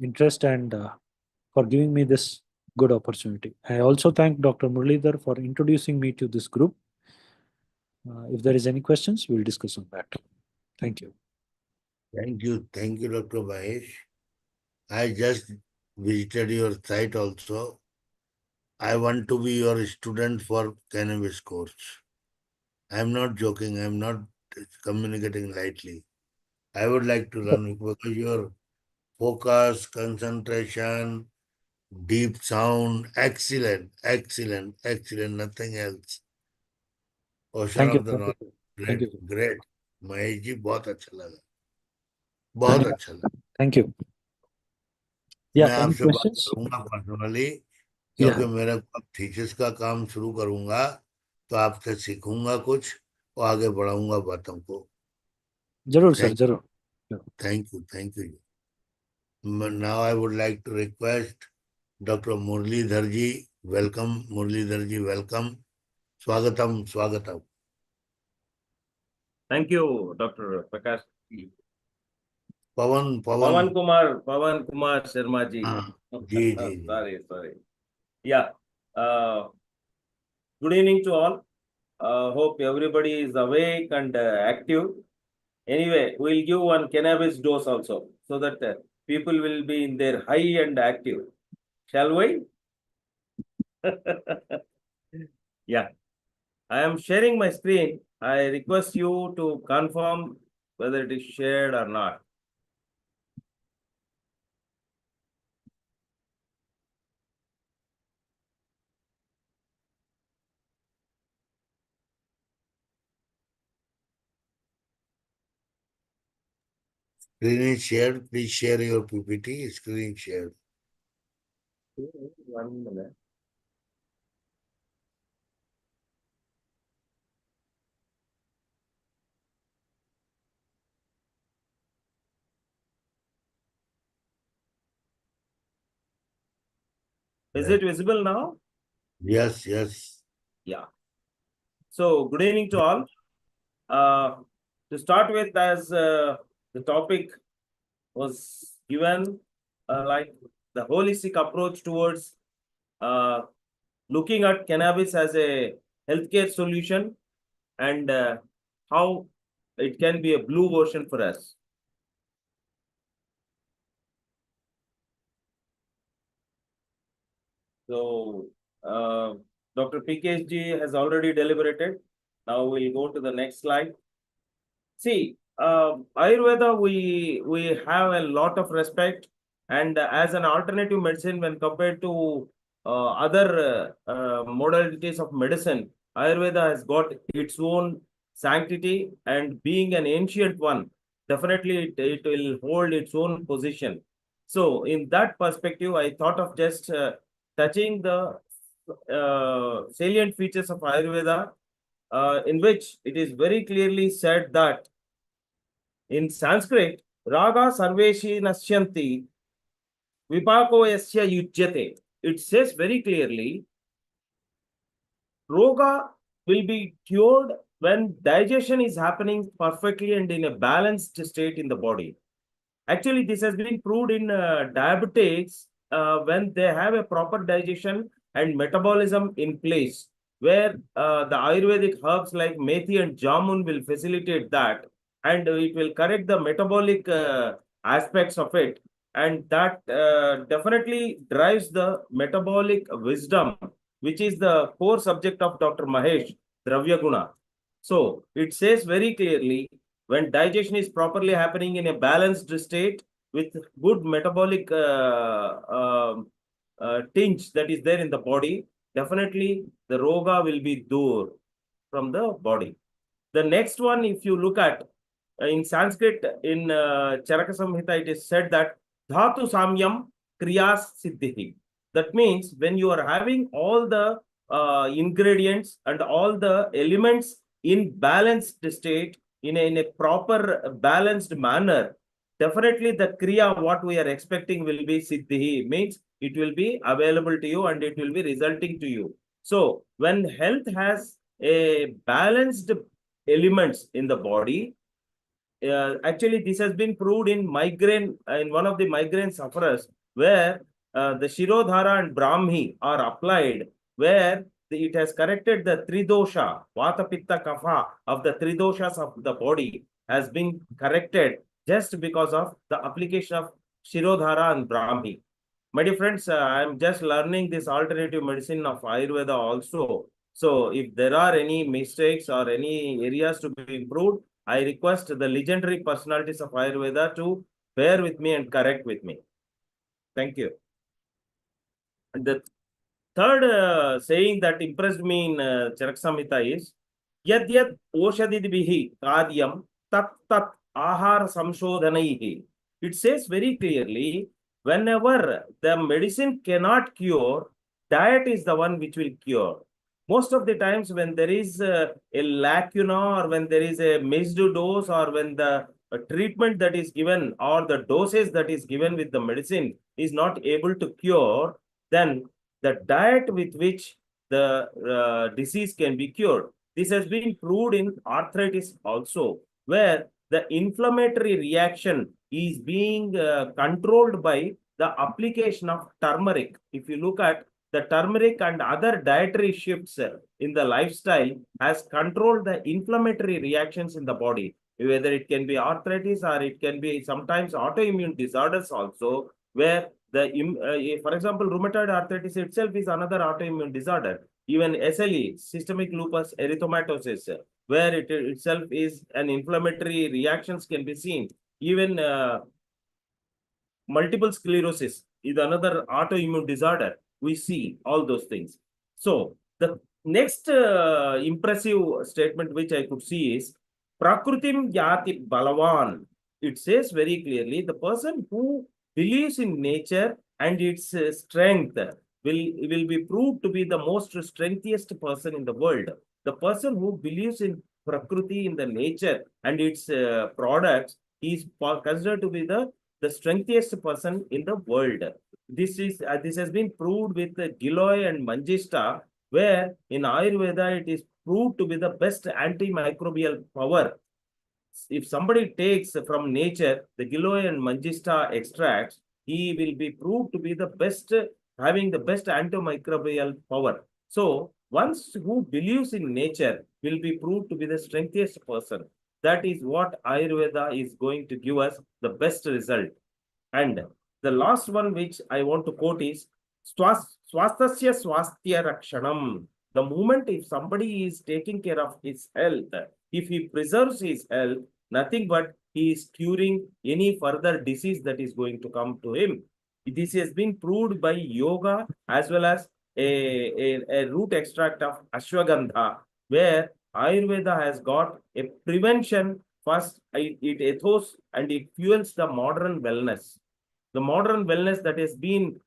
interest and for giving me this good opportunity. I also thank Dr. Muralidhar for introducing me to this group. If there is any questions, we'll discuss on that. Thank you. Thank you, Dr. Mahesh. I just visited your site also. I want to be your student for cannabis course. I'm not joking. I'm not communicating lightly. I would like to learn because your focus, concentration, deep sound, excellent, excellent, excellent, nothing else. Ocean thank you of the sir, North, thank great, you sir, great. Mahesh ji बहुत अच्छा लगा, बहुत अच्छा लगा. Thank you. या मैं any आपसे बात क्वेश्चंस? करूंगा पर्सनली, या क्योंकि मेरा थीसिस का काम शुरू करूंगा, तो आपसे सीखूंगा कुछ और आगे बढ़ाऊंगा बातों को. जरूर सर, थैंक जरूर. Thank you, thank you. Now I would like to request doctor Muralidhar ji. Welcome Muralidhar ji, welcome. स्वागतम, स्वागतम. Thank you, Dr. Prakash. Pawan, Pawan. Pawan Kumar Sharma ji. हाँ, जी जी जी. Sorry. Yeah. Uh, Good evening to all. Hope everybody is awake and active. Anyway, we'll give one cannabis dose also so that people will be in their high and active. Shall we? Yeah. I am sharing my screen. I request you to confirm whether it is shared or not. Screen is shared. Please share your PPT. Screen shared. 1 minute. Is it visible now? Yes, yes. Yeah. So, good evening to all. To start with, as the topic was given, like the holistic approach towards uh, looking at cannabis as a healthcare solution and how it can be a blue ocean for us. So, Dr. PKSG has already deliberated. Now we'll go to the next slide. See, Ayurveda, we have a lot of respect, and as an alternative medicine when compared to other modalities of medicine, Ayurveda has got its own sanctity, and being an ancient one, definitely it will hold its own position. So, in that perspective, I thought of just touching the salient features of Ayurveda, in which it is very clearly said that in Sanskrit, raga sarveshi nashyanti, vipako yasya yujyate. It says very clearly, roga will be cured when digestion is happening perfectly and in a balanced state in the body. Actually, this has been proved in diabetics when they have a proper digestion and metabolism in place, where the Ayurvedic herbs like methi and jamun will facilitate that, and it will correct the metabolic aspects of it, and that definitely drives the metabolic wisdom, which is the core subject of Dr. Mahesh, Dravya Guna. So it says very clearly, when digestion is properly happening in a balanced state with good metabolic tinge that is there in the body, definitely the roga will be dur from the body. The next one, if you look at in Sanskrit, in Charaka Samhita, it is said that dhatu samyam kriyas siddhi. That means when you are having all the ingredients and all the elements in balanced state, in a proper balanced manner, definitely the kriya what we are expecting will be siddhi, means it will be available to you and it will be resulting to you. So when health has a balanced elements in the body, actually this has been proved in migraine, in one of the migraine sufferers, where the Shirodhara and Brahmi are applied, where it has corrected the Tridosha, Vata Pitta Kapha of the Tridoshas of the body has been corrected just because of the application of Shirodhara and Brahmi. My dear friends, I am just learning this alternative medicine of Ayurveda also. So if there are any mistakes or any areas to be improved, I request the legendary personalities of Ayurveda to bear with me and correct with me. Thank you. The third saying that impressed me in Charak Samhita is Yad Yad Oshadidbihi Kadyam Tat Tat Ahar Samshodhanaihi. It says very clearly, whenever the medicine cannot cure, diet is the one which will cure. Most of the times when there is a lacuna, or when there is a missed dose, or when the treatment that is given or the dosage that is given with the medicine is not able to cure, then the diet with which the disease can be cured. This has been proved in arthritis also, where the inflammatory reaction is being controlled by the application of turmeric. If you look at the turmeric and other dietary shifts in the lifestyle has controlled the inflammatory reactions in the body, whether it can be arthritis or it can be sometimes autoimmune disorders also, where for example, rheumatoid arthritis itself is another autoimmune disorder. Even SLE, systemic lupus erythematosus, where it itself is an inflammatory reactions can be seen. Even multiple sclerosis is another autoimmune disorder. We see all those things. So the next impressive statement which I could see is Prakrutim Yati Balavan. It says very clearly, the person who believes in nature and its strength will be proved to be the most strengthiest person in the world. The person who believes in Prakriti, in the nature and its products, is considered to be the strengthiest person in the world. This has been proved with Giloy and Manjista, where in Ayurveda it is proved to be the best antimicrobial power. If somebody takes from nature the Giloy and Manjista extracts, he will be proved to be the best, having the best antimicrobial power. So once who believes in nature will be proved to be the strengthiest person. That is what Ayurveda is going to give us the best result. And the last one which I want to quote is Swastasya Swastya Rakshanam. The moment if somebody is taking care of his health, if he preserves his health, nothing but he is curing any further disease that is going to come to him. This has been proved by yoga as well as a root extract of ashwagandha, where Ayurveda has got a prevention. First, it ethos and it fuels the modern wellness. The modern wellness that has been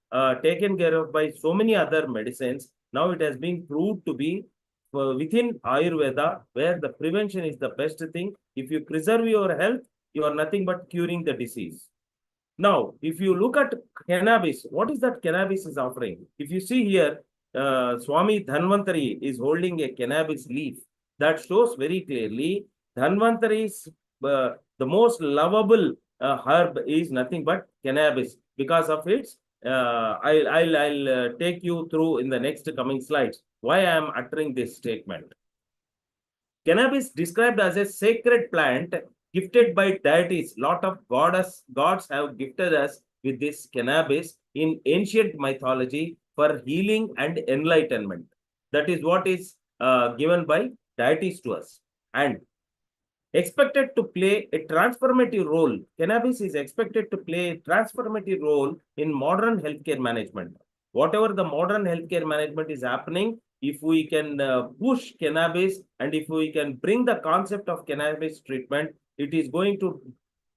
taken care of by so many other medicines, now it has been proved to be within Ayurveda, where the prevention is the best thing. If you preserve your health, you are nothing but curing the disease. Now, if you look at cannabis, what is that cannabis is offering? If you see here, Swami Dhanvantari is holding a cannabis leaf. That shows very clearly Dhanvantari's the most lovable herb is nothing but cannabis. Because of its, I'll take you through in the next coming slides why I am uttering this statement. Cannabis described as a sacred plant gifted by deities. Lot of gods have gifted us with this cannabis in ancient mythology for healing and enlightenment. That is what is given by deities to us. And expected to play a transformative role. Cannabis is expected to play a transformative role in modern healthcare management. Whatever the modern healthcare management is happening, if we can push cannabis and if we can bring the concept of cannabis treatment, it is going to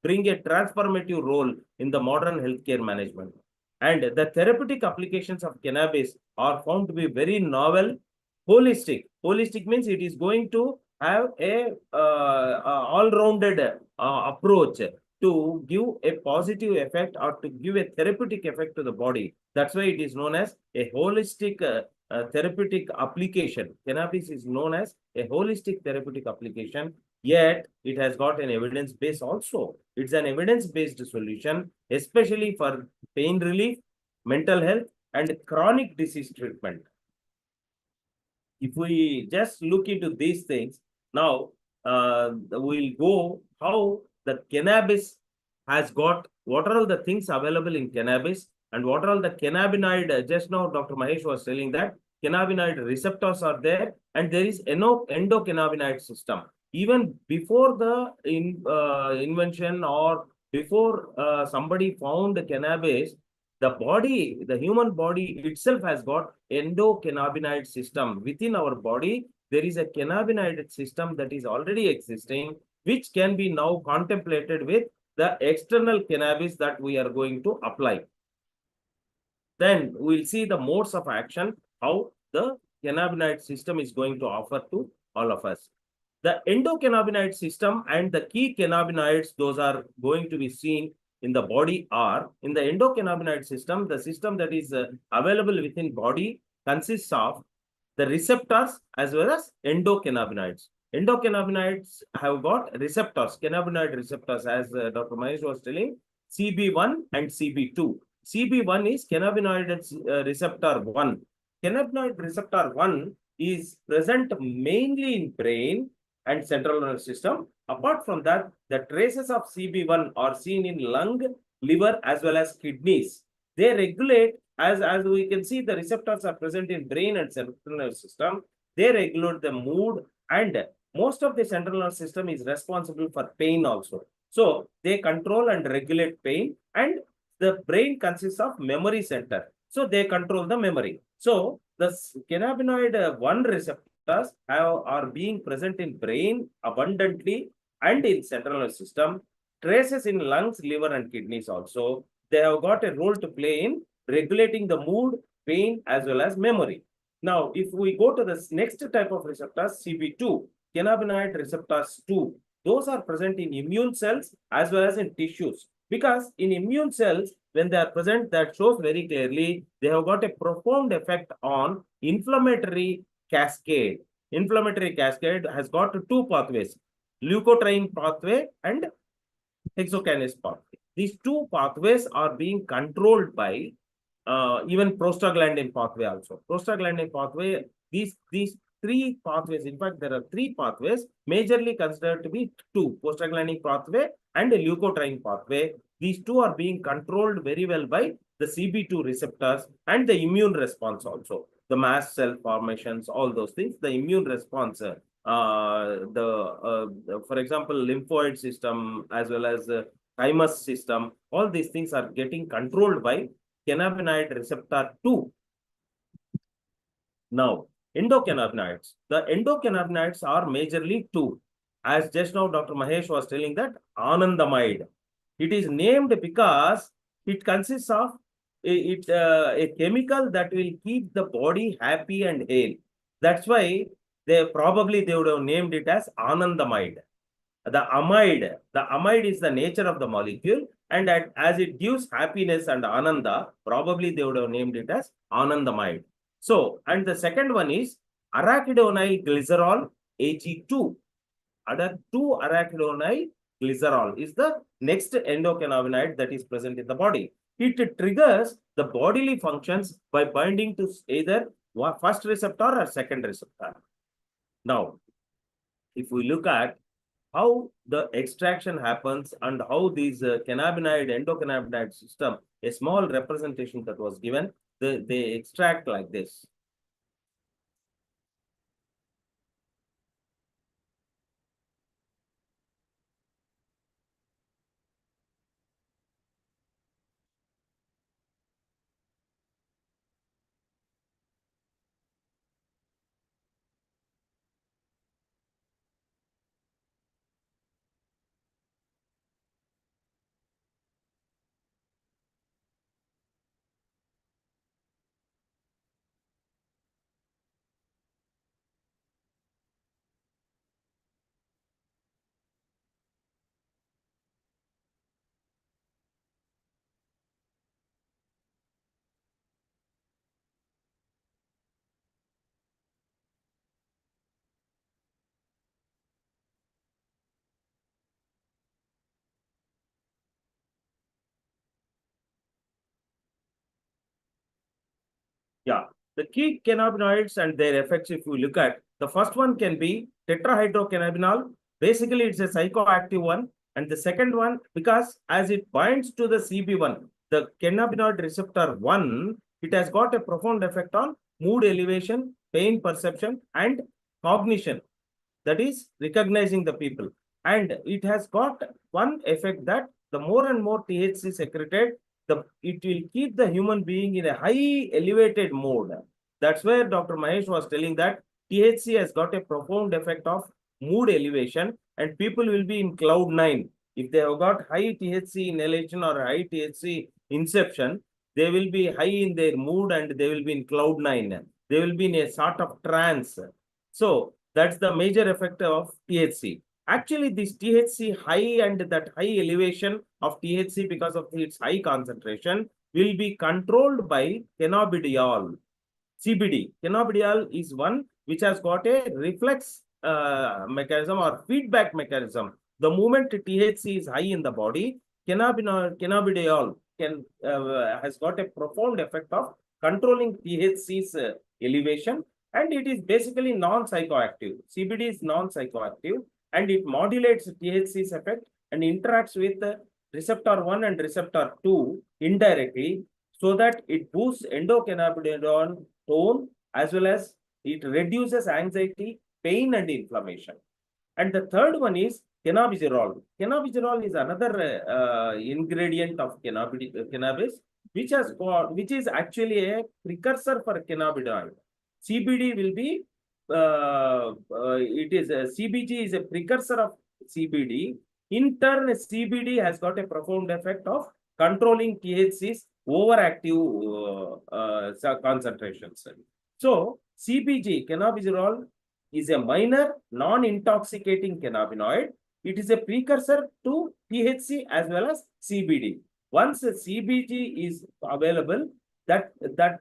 bring a transformative role in the modern healthcare management. And the therapeutic applications of cannabis are found to be very novel, holistic. Holistic means it is going to have a all-rounded approach to give a positive effect or to give a therapeutic effect to the body. That's why it is known as a holistic therapeutic application. Cannabis is known as a holistic therapeutic application, yet it has got an evidence base also. It's an evidence-based solution, especially for pain relief, mental health, and chronic disease treatment. If we just look into these things, now we'll go how the cannabis has got, what are all the things available in cannabis and what are all the cannabinoid, just now Dr. Mahesh was telling that cannabinoid receptors are there and there is endocannabinoid system. Even before the invention or before somebody found the cannabis, The body, the human body itself has got endocannabinoid system. Within our body, there is a cannabinoid system that is already existing, which can be now contemplated with the external cannabis that we are going to apply. Then we'll see the modes of action, how the cannabinoid system is going to offer to all of us. The endocannabinoid system and the key cannabinoids, those are going to be seen in the body are, in the endocannabinoid system, the system that is available within body consists of the receptors as well as endocannabinoids. Endocannabinoids have got receptors, cannabinoid receptors, as Dr. Mahesh was telling, CB1 and CB2. CB1 is cannabinoid receptor 1. Cannabinoid receptor 1 is present mainly in brain and central nervous system. Apart from that, the traces of CB1 are seen in lung, liver, as well as kidneys. They regulate, as we can see, the receptors are present in brain and central nervous system. They regulate the mood, and most of the central nervous system is responsible for pain also. So they control and regulate pain, and the brain consists of memory center. So they control the memory. So the cannabinoid 1 receptors are being present in brain abundantly and in central nervous system. Traces in lungs, liver, and kidneys also. They have got a role to play in regulating the mood, pain, as well as memory. Now, if we go to the next type of receptors, CB2, cannabinoid receptors 2, those are present in immune cells as well as in tissues. Because in immune cells, when they are present, that shows very clearly they have got a profound effect on inflammatory cascade. Inflammatory cascade has got two pathways, leukotriene pathway and hexokinase pathway. These two pathways are being controlled by even prostaglandin pathway also. Prostaglandin pathway, these three pathways, in fact, there are three pathways, majorly considered to be two, prostaglandin pathway and a leukotriene pathway. These two are being controlled very well by the CB2 receptors and the immune response also. The mast cell formations, all those things, the immune response, for example, lymphoid system as well as thymus system, all these things are getting controlled by cannabinoid receptor 2. Now, endocannabinoids. The endocannabinoids are majorly two. As just now Dr. Mahesh was telling that anandamide. It is named because it consists of a chemical that will keep the body happy and hale. That's why they would have named it as anandamide. The amide is the nature of the molecule, and as it gives happiness and ananda, probably they would have named it as anandamide. So, and the second one is arachidonyl glycerol Ag2. Other 2-arachidonyl glycerol is the next endocannabinoid that is present in the body. It triggers the bodily functions by binding to either first receptor or second receptor. Now, if we look at how the extraction happens and how these endocannabinoid system, a small representation that was given, they extract like this. Yeah, the key cannabinoids and their effects, if we look at, the first one can be tetrahydrocannabinol. Basically, it's a psychoactive one. And the second one, because as it binds to the CB1, the cannabinoid receptor 1, it has got a profound effect on mood elevation, pain perception, and cognition. That is recognizing the people. And it has got one effect that the more and more THC secreted, it will keep the human being in a high elevated mode. That's where Dr. Mahesh was telling that THC has got a profound effect of mood elevation, and people will be in cloud nine. If they have got high THC inhalation or high THC inception, they will be high in their mood and they will be in cloud nine. They will be in a sort of trance. So that's the major effect of THC. Actually, this THC high and that high elevation of THC because of its high concentration will be controlled by cannabidiol. CBD. Cannabidiol is one which has got a reflex mechanism or feedback mechanism. The moment THC is high in the body, cannabidiol has got a profound effect of controlling THC's elevation, and it is basically non-psychoactive. CBD is non-psychoactive, and it modulates THC's effect and interacts with receptor 1 and receptor 2 indirectly, so that it boosts endocannabinoid tone as well as it reduces anxiety, pain, and inflammation. And the third one is cannabigerol. Cannabigerol is another ingredient of cannabis, which is actually a precursor for cannabinoid. CBD will be CBG is a precursor of CBD. In turn, CBD has got a profound effect of controlling THC's overactive concentrations. So, CBG, cannabigerol, is a minor non-intoxicating cannabinoid. It is a precursor to THC as well as CBD. Once CBG is available, that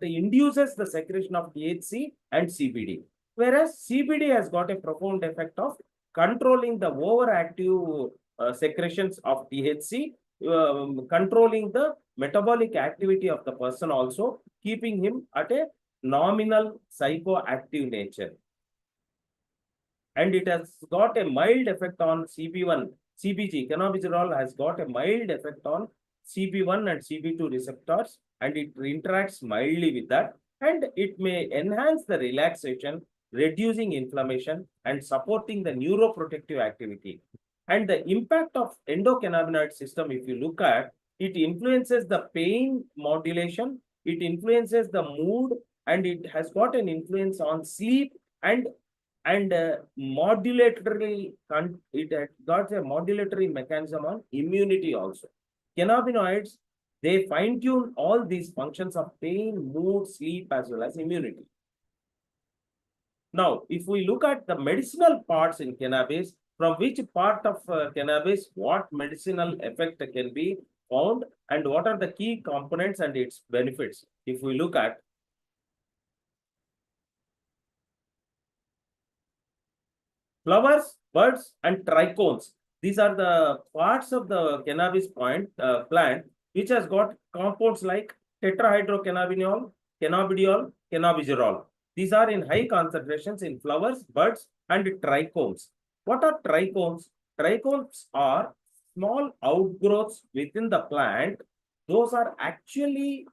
induces the secretion of THC and CBD. Whereas CBD has got a profound effect of controlling the overactive secretions of THC, controlling the metabolic activity of the person also, keeping him at a nominal psychoactive nature. And it has got a mild effect on CB1. CBG, cannabigerol, has got a mild effect on CB1 and CB2 receptors, and it interacts mildly with that, and it may enhance the relaxation, reducing inflammation, and supporting the neuroprotective activity. And the impact of endocannabinoid system, if you look at, it influences the pain modulation, it influences the mood, and it has got an influence on sleep, and modulatory, it has got a modulatory mechanism on immunity also. Cannabinoids, they fine-tune all these functions of pain, mood, sleep, as well as immunity. Now, if we look at the medicinal parts in cannabis, from which part of cannabis, what medicinal effect can be found, and what are the key components and its benefits? If we look at flowers, buds, and trichomes, these are the parts of the cannabis plant which has got compounds like tetrahydrocannabinol, cannabidiol, cannabigerol. These are in high concentrations in flowers, buds, and trichomes. What are trichomes? Trichomes are small outgrowths within the plant. Those are actually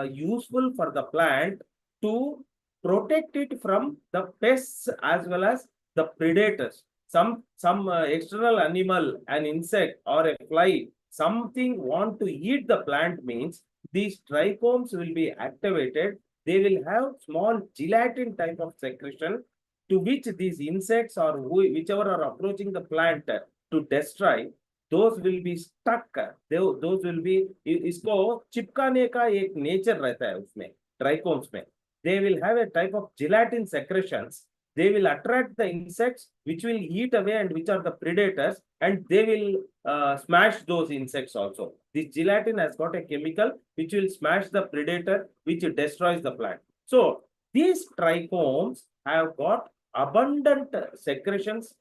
useful for the plant to protect it from the pests as well as the predators. Some external animal, an insect or a fly, something want to eat the plant, means these trichomes will be activated. They will have small gelatin type of secretion to which these insects or whichever are approaching the plant to destroy, those will be stuck. Those will be, इसको चिपकाने का एक nature रहता है उसमें, trichomes में. They will have a type of gelatin secretions. They will attract the insects which will eat away and which are the predators, and they will smash those insects also. This gelatin has got a chemical which will smash the predator, which destroys the plant. So these trichomes have got abundant secretions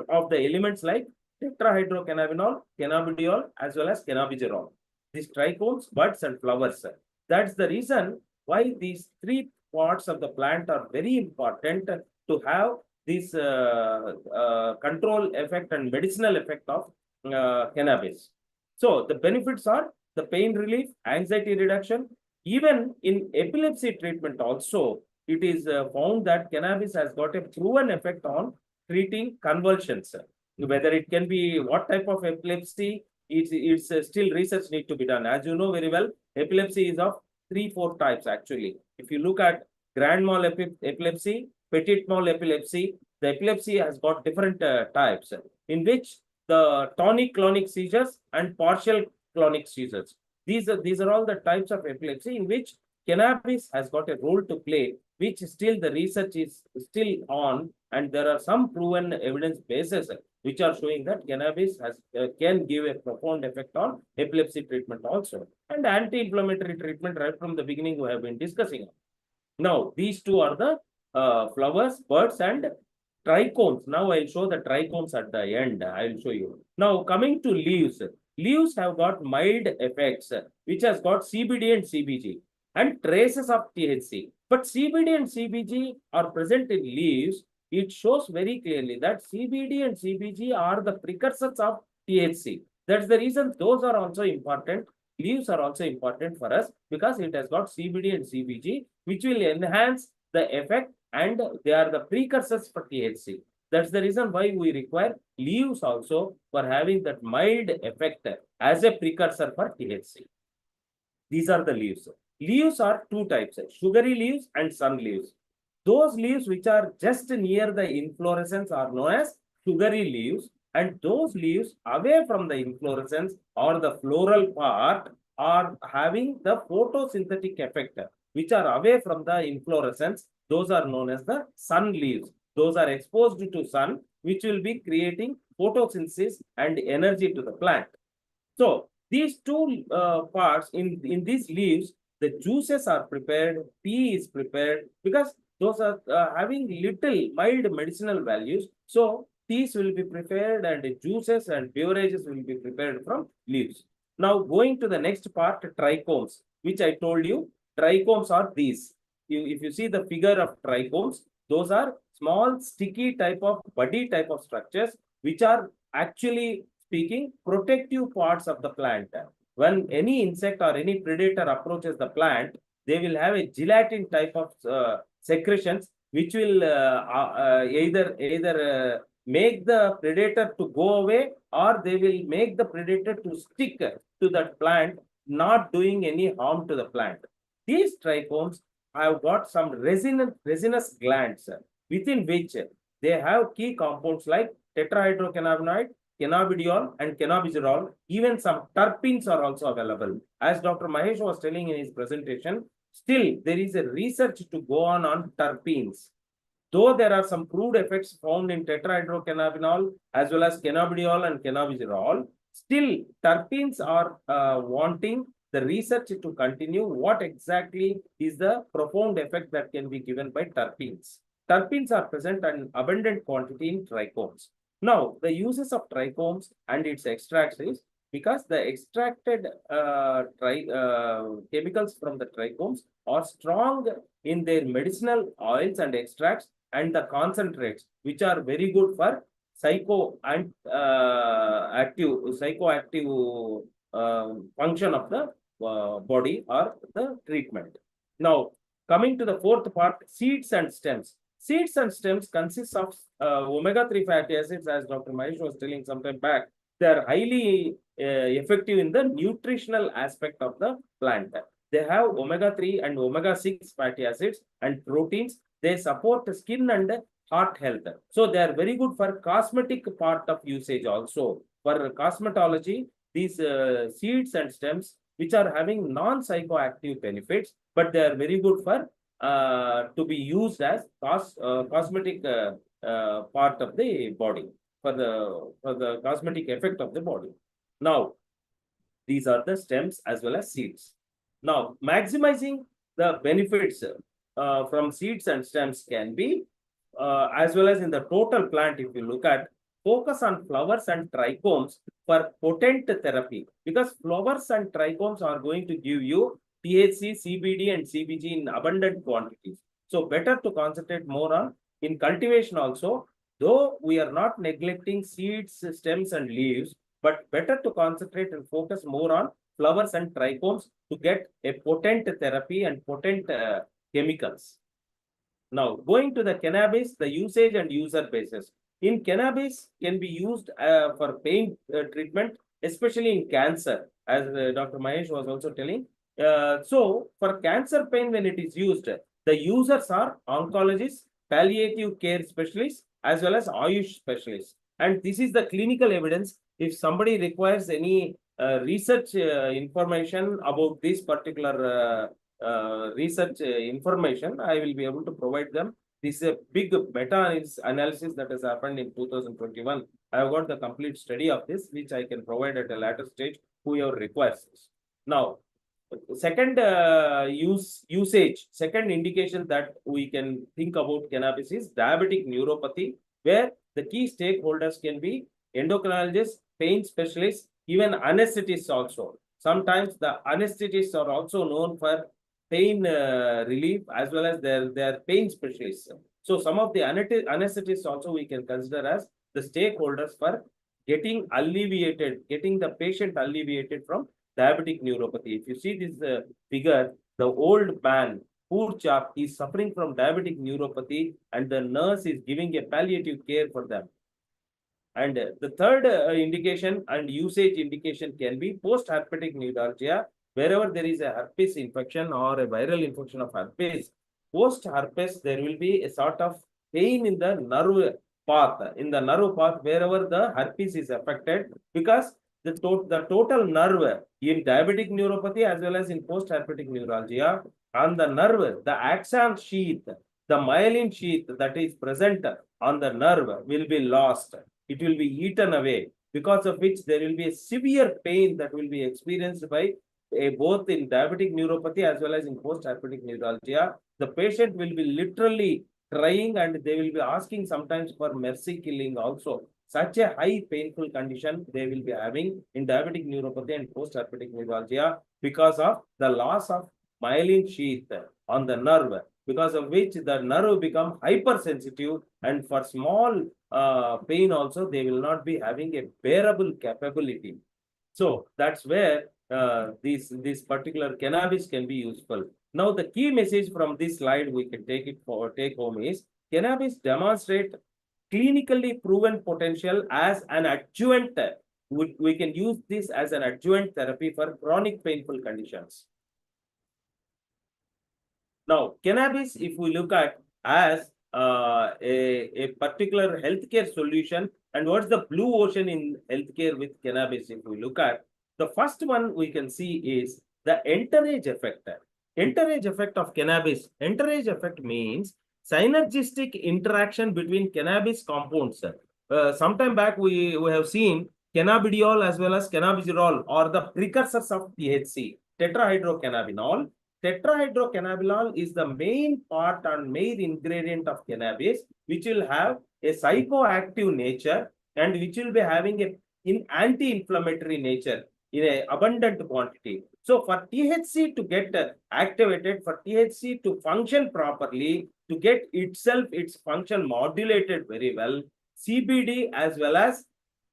of the elements like tetrahydrocannabinol, cannabidiol, as well as cannabigerol. These trichomes, buds, and flowers. That's the reason why these three parts of the plant are very important to have this control effect and medicinal effect of cannabis. So the benefits are the pain relief, anxiety reduction. Even in epilepsy treatment also, it is found that cannabis has got a proven effect on treating convulsions. Whether it can be what type of epilepsy, it's still research need to be done. As you know very well, epilepsy is of 3-4 types actually. If you look at grand mal epilepsy, petit mal epilepsy, the epilepsy has got different types in which the tonic-clonic seizures and partial clonic seizures. These are all the types of epilepsy in which cannabis has got a role to play, which still the research is still on, and there are some proven evidence bases which are showing that cannabis has can give a profound effect on epilepsy treatment also, and anti-inflammatory treatment right from the beginning we have been discussing. Now, these two are the flowers, birds, and trichomes. Now, I'll show the trichomes at the end. I'll show you. Now, coming to leaves. Leaves have got mild effects, which has got CBD and CBG, and traces of THC. But CBD and CBG are present in leaves. It shows very clearly that CBD and CBG are the precursors of THC. That's the reason those are also important. Leaves are also important for us because it has got CBD and CBG, which will enhance the effect, and they are the precursors for THC. That's the reason why we require leaves also for having that mild effect as a precursor for THC. These are the leaves. Leaves are two types, sugary leaves and sun leaves. Those leaves which are just near the inflorescence are known as sugary leaves, and those leaves away from the inflorescence or the floral part are having the photosynthetic effect, which are away from the inflorescence. Those are known as the sun leaves. Those are exposed to sun, which will be creating photosynthesis and energy to the plant. So these two parts in these leaves, the juices are prepared, tea is prepared, because those are having little mild medicinal values. So teas will be prepared and juices and beverages will be prepared from leaves. Now going to the next part, trichomes, which I told you, trichomes are these. If you see the figure of trichomes, those are small sticky type of buddy type of structures, which are actually speaking protective parts of the plant. When any insect or any predator approaches the plant, they will have a gelatin type of secretions, which will either make the predator to go away, or they will make the predator to stick to that plant, not doing any harm to the plant. These trichomes have got some resinous glands, within which they have key compounds like tetrahydrocannabinoid, cannabidiol, and cannabigerol. Even some terpenes are also available. As Dr. Mahesh was telling in his presentation, still there is a research to go on terpenes. Though there are some proved effects found in tetrahydrocannabinol as well as cannabidiol and cannabigerol, still terpenes are wanting the research to continue. What exactly is the profound effect that can be given by terpenes? Terpenes are present in abundant quantity in trichomes. Now, the uses of trichomes and its extracts is because the extracted chemicals from the trichomes are strong in their medicinal oils and extracts and the concentrates, which are very good for psychoactive function of the body or the treatment. Now, coming to the fourth part, seeds and stems. Seeds and stems consist of omega-3 fatty acids, as Dr. Mahesh was telling some time back. They are highly effective in the nutritional aspect of the plant. They have omega-3 and omega-6 fatty acids and proteins. They support skin and heart health. So they are very good for cosmetic part of usage also. For cosmetology, these seeds and stems, which are having non-psychoactive benefits, but they are very good for to be used as cosmetic part of the body, for the cosmetic effect of the body. Now, these are the stems as well as seeds. Now, maximizing the benefits from seeds and stems can be, as well as in the total plant, if you look at, focus on flowers and trichomes for potent therapy, because flowers and trichomes are going to give you THC, CBD, and CBG in abundant quantities. So better to concentrate more on in cultivation also, though we are not neglecting seeds, stems, and leaves, but better to concentrate and focus more on flowers and trichomes to get a potent therapy and potent chemicals. Now, going to the cannabis, the usage and user basis. In cannabis can be used for pain treatment, especially in cancer, as Dr. Mahesh was also telling. So for cancer pain, when it is used, the users are oncologists, palliative care specialists, as well as AYUSH specialists. And this is the clinical evidence. If somebody requires any research information about this particular research information, I will be able to provide them. This is a big meta-analysis that has happened in 2021. I have got the complete study of this, which I can provide at a later stage, whoever requires this. Now, second second indication that we can think about cannabis is diabetic neuropathy, where the key stakeholders can be endocrinologists, pain specialists, even anesthetists also. Sometimes the anesthetists are also known for pain relief as well as their pain specialists. So some of the anesthetists also we can consider as the stakeholders for getting the patient alleviated from diabetic neuropathy. If you see this figure, the old man, poor chap, is suffering from diabetic neuropathy, and the nurse is giving a palliative care for them. And the third indication and usage indication can be post-herpetic neuralgia, wherever there is a herpes infection or a viral infection of herpes. Post-herpes, there will be a sort of pain in the nerve path, wherever the herpes is affected, because the total nerve in diabetic neuropathy as well as in post-herpetic neuralgia, on the nerve, the axon sheath, the myelin sheath that is present on the nerve will be lost. It will be eaten away, because of which there will be a severe pain that will be experienced by both in diabetic neuropathy as well as in post-herpetic neuralgia. The patient will be literally crying, and they will be asking sometimes for mercy killing also. Such a high painful condition they will be having in diabetic neuropathy and post-herpetic neuralgia, because of the loss of myelin sheath on the nerve, because of which the nerve become hypersensitive, and for small pain also they will not be having a bearable capability. So that's where this particular cannabis can be useful. Now the key message from this slide we can take home is cannabis demonstrate clinically proven potential as an adjuvant. We can use this as an adjuvant therapy for chronic painful conditions. Now, cannabis, if we look at as a particular healthcare solution, and what's the blue ocean in healthcare with cannabis, if we look at, the first one we can see is the entourage effect. Entourage effect of cannabis. Entourage effect means synergistic interaction between cannabis compounds. Sometime back, we have seen cannabidiol as well as cannabis-rol, or the precursors of THC, tetrahydrocannabinol. Tetrahydrocannabinol is the main part and main ingredient of cannabis, which will have a psychoactive nature and which will be having an anti-inflammatory nature in an abundant quantity. So for THC to get activated, for THC to function properly, to get its function modulated very well, CBD as well as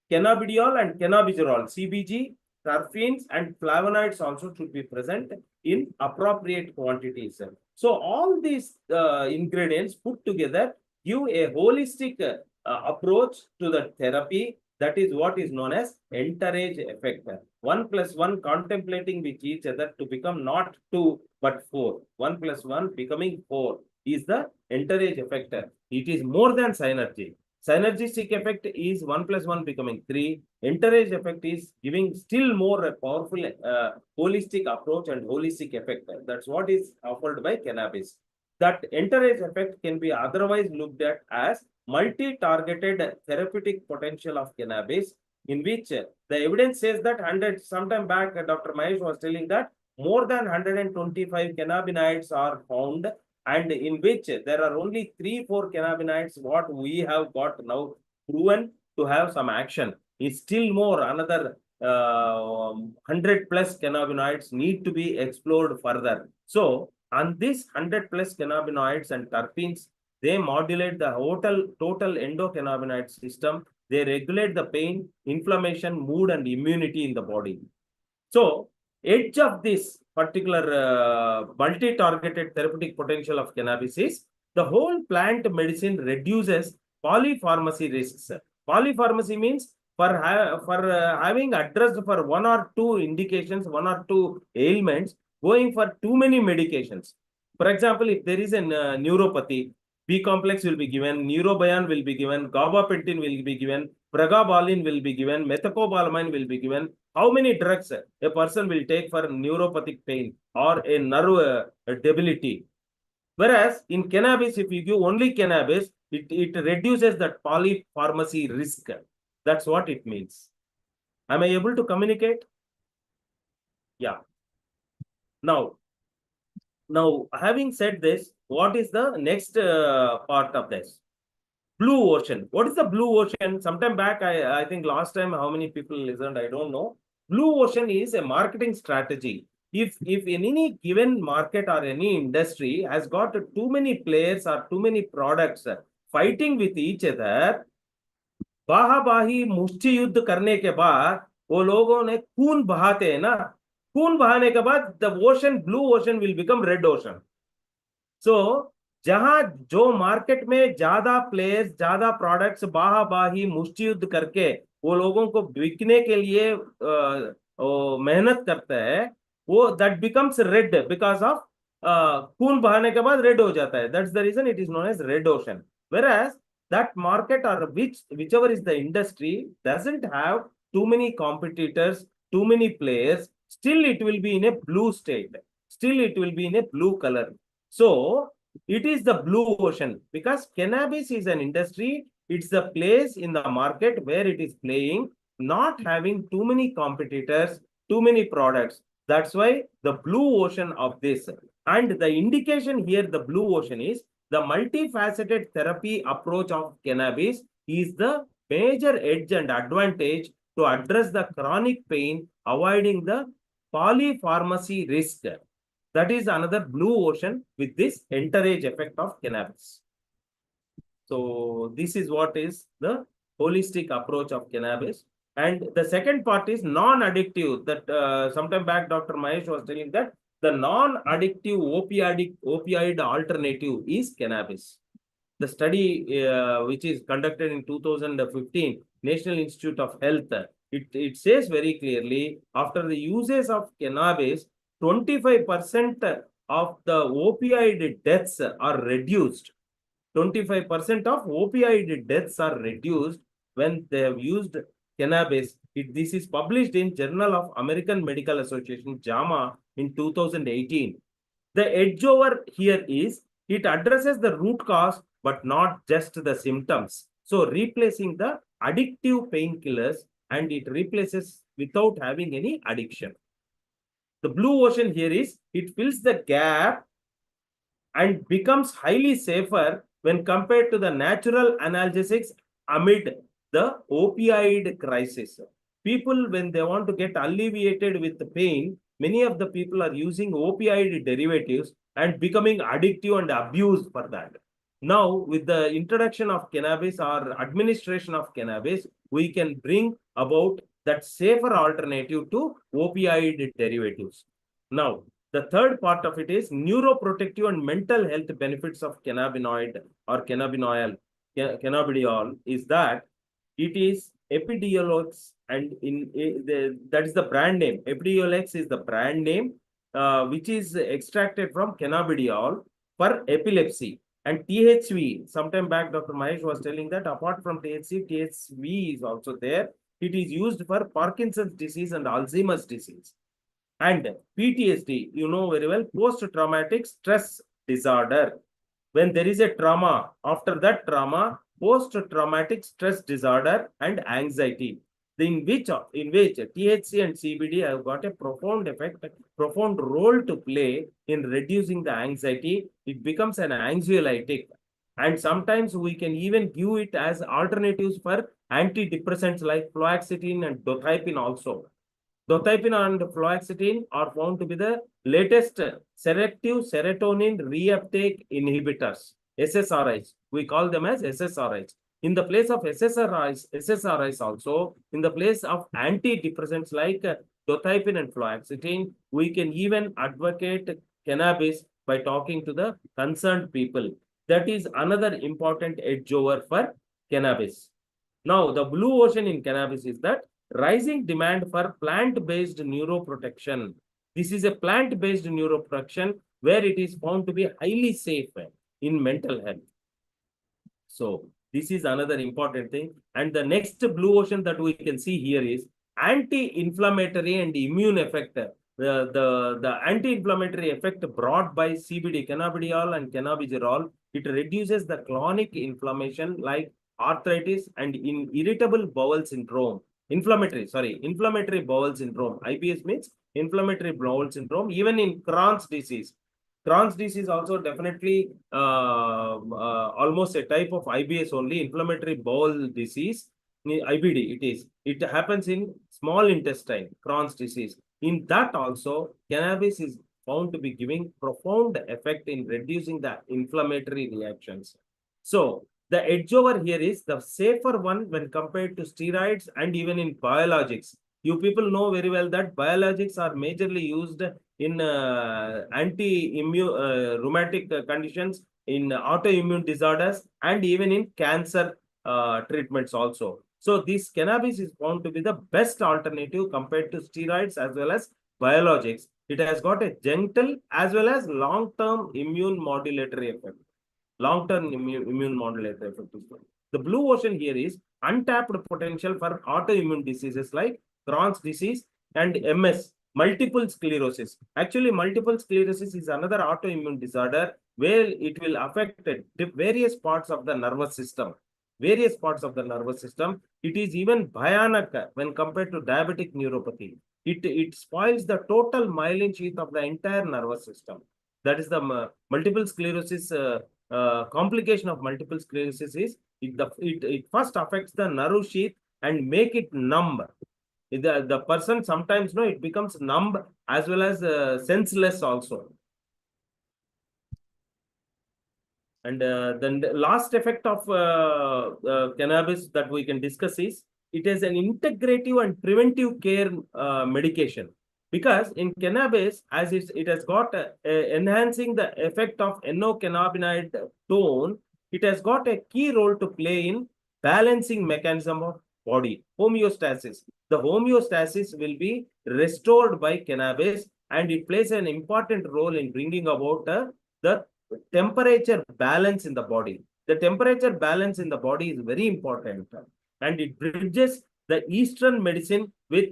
cannabidiol and cannabis-rol, CBG, terpenes and flavonoids also should be present in appropriate quantities. So all these ingredients put together give a holistic approach to the therapy. That is what is known as entourage effect. 1 + 1 contemplating with each other to become not 2 but 4. 1 + 1 becoming 4 is the entourage effect. It is more than synergy. Synergistic effect is 1 + 1 becoming 3. Entourage effect is giving still more powerful holistic approach and holistic effect. That's what is offered by cannabis. That entourage effect can be otherwise looked at as multi-targeted therapeutic potential of cannabis, in which the evidence says that sometime back, Dr. Mahesh was telling that more than 125 cannabinoids are found, and in which there are only 3-4 cannabinoids what we have got now proven to have some action. Is still more, another 100+ cannabinoids need to be explored further. So on this 100+ cannabinoids and terpenes, they modulate the total endocannabinoid system. They regulate the pain, inflammation, mood, and immunity in the body. So edge of this particular multi-targeted therapeutic potential of cannabis is the whole plant medicine reduces polypharmacy risks. Polypharmacy means having addressed for one or two indications, one or two ailments, going for too many medications. For example, if there is a neuropathy, B complex will be given, neurobion will be given, gabapentin will be given, pregabalin will be given, methacobalamine will be given. How many drugs a person will take for neuropathic pain or a nerve debility? Whereas in cannabis, if you give only cannabis, it reduces that polypharmacy risk. That's what it means. Am I able to communicate? Yeah. Now, having said this, what is the next part of this? Blue ocean. What is the blue ocean? Sometime back, I think last time, how many people listened, I don't know. Blue ocean is a marketing strategy. If in any given market or any industry has got too many players or too many products fighting with each other, बाहाबाही मुष्टि युद्ध करने के बाद वो लोगों ने खून बहाते हैं ना, खून बहाने के बाद the ocean, blue ocean will become red ocean. So जहां जो मार्केट में ज्यादा प्लेयर्स, ज्यादा प्रोडक्ट्स बाहाबाही मुष्टि युद्ध करके वो लोगों को बिकने के लिए मेहनत करता है, वो that becomes red because of खून बहाने के बाद रेड हो जाता है. That's the reason it is known as red ocean. Whereas that market or whichever is the industry doesn't have too many competitors, too many players, still it will be in a blue state. Still it will be in a blue color. So it is the blue ocean because cannabis is an industry. It's the place in the market where it is playing, not having too many competitors, too many products. That's why the blue ocean of this. And the indication here, the blue ocean is the multifaceted therapy approach of cannabis is the major edge and advantage to address the chronic pain, avoiding the polypharmacy risk. That is another blue ocean with this entourage effect of cannabis. So this is what is the holistic approach of cannabis. And the second part is non-addictive. That sometime back Dr. Mahesh was telling that the non-addictive opioid alternative is cannabis. The study which is conducted in 2015, National Institute of Health, it says very clearly, after the uses of cannabis, 25% of the opioid deaths are reduced. 25% of opioid deaths are reduced when they have used cannabis. This is published in Journal of American Medical Association, JAMA, in 2018. The edge over here is it addresses the root cause, but not just the symptoms. So replacing the addictive painkillers, and it replaces without having any addiction. The blue ocean here is it fills the gap and becomes highly safer when compared to the natural analgesics amid the opioid crisis. People, when they want to get alleviated with the pain, many of the people are using opioid derivatives and becoming addictive and abused for that. Now, with the introduction of cannabis or administration of cannabis, we can bring about that safer alternative to opioid derivatives. Now, the third part of it is neuroprotective and mental health benefits of cannabinoid or cannabidiol is that it is Epidiolex, and that is the brand name. Epidiolex is the brand name which is extracted from cannabidiol for epilepsy. And THV, sometime back Dr. Mahesh was telling that apart from THV is also there. It is used for Parkinson's disease and Alzheimer's disease. And PTSD, you know very well, post-traumatic stress disorder. When there is a trauma, after that trauma, post-traumatic stress disorder and anxiety, in which THC and CBD have got a profound effect, profound role to play in reducing the anxiety. It becomes an anxiolytic. And sometimes we can even give it as alternatives for antidepressants like fluoxetine and dothipin also. Dothipin and fluoxetine are found to be the latest selective serotonin reuptake inhibitors, SSRIs. We call them as SSRIs. In the place of SSRIs also, in the place of antidepressants like dothipin and fluoxetine, we can even advocate cannabis by talking to the concerned people. That is another important edge over for cannabis. Now, the blue ocean in cannabis is that rising demand for plant-based neuroprotection. This is a plant-based neuroprotection where it is found to be highly safe in mental health. So this is another important thing. And the next blue ocean that we can see here is anti-inflammatory and immune effect. The anti-inflammatory effect brought by CBD, cannabidiol and cannabigerol, it reduces the chronic inflammation like arthritis and in irritable bowel syndrome. Inflammatory bowel syndrome. IBS means inflammatory bowel syndrome, even in Crohn's disease. Crohn's disease also definitely almost a type of IBS only, inflammatory bowel disease, IBD it is. It happens in small intestine, Crohn's disease. In that also, cannabis is found to be giving profound effect in reducing the inflammatory reactions. So, the edge over here is the safer one when compared to steroids and even in biologics. You people know very well that biologics are majorly used in anti-immune rheumatic conditions, in autoimmune disorders, and even in cancer treatments also. So this cannabis is found to be the best alternative compared to steroids as well as biologics. It has got a gentle as well as long-term immune modulatory effect. Long-term immune modulator effect. The blue ocean here is untapped potential for autoimmune diseases like Crohn's disease and MS, multiple sclerosis. Actually, multiple sclerosis is another autoimmune disorder where it will affect various parts of the nervous system. Various parts of the nervous system. It is even bhyanak when compared to diabetic neuropathy. It spoils the total myelin sheath of the entire nervous system. That is the multiple sclerosis. Complication of multiple sclerosis is it first affects the nerve sheath and make it numb. The person sometimes it becomes numb as well as senseless also. And then the last effect of cannabis that we can discuss is it is an integrative and preventive care medication. Because in cannabis, as it has got enhancing the effect of endocannabinoid tone, it has got a key role to play in balancing mechanism of body, homeostasis. The homeostasis will be restored by cannabis, and it plays an important role in bringing about the temperature balance in the body. The temperature balance in the body is very important, and it bridges the Eastern medicine with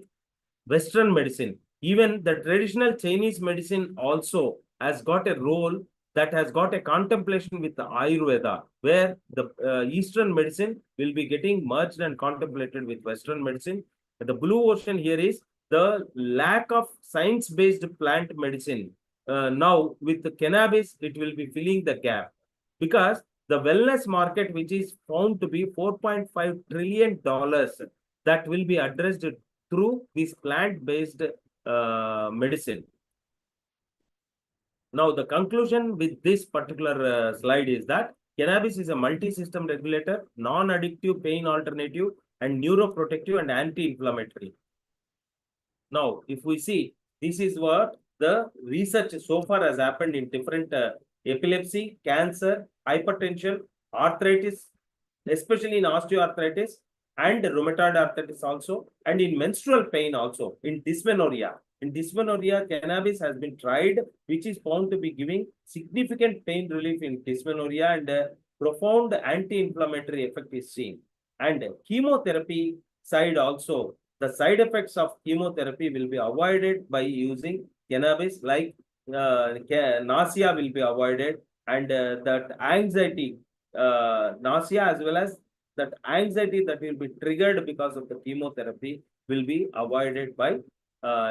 Western medicine. Even the traditional Chinese medicine also has got a role that has got a contemplation with the Ayurveda, where the Eastern medicine will be getting merged and contemplated with Western medicine. The blue ocean here is the lack of science-based plant medicine. Now, with the cannabis, it will be filling the gap, because the wellness market, which is found to be $4.5 trillion, that will be addressed through this plant-based medicine. Now, the conclusion with this particular slide is that cannabis is a multi-system regulator, non-addictive pain alternative, and neuroprotective and anti-inflammatory. Now, if we see, this is what the research so far has happened in different epilepsy, cancer, hypertension, arthritis, especially in osteoarthritis and rheumatoid arthritis also, and in menstrual pain also, in dysmenorrhea. In dysmenorrhea, cannabis has been tried, which is found to be giving significant pain relief in dysmenorrhea, and profound anti-inflammatory effect is seen. And chemotherapy side also, the side effects of chemotherapy will be avoided by using cannabis, like nausea will be avoided, and that anxiety, nausea as well as that anxiety that will be triggered because of the chemotherapy will be avoided by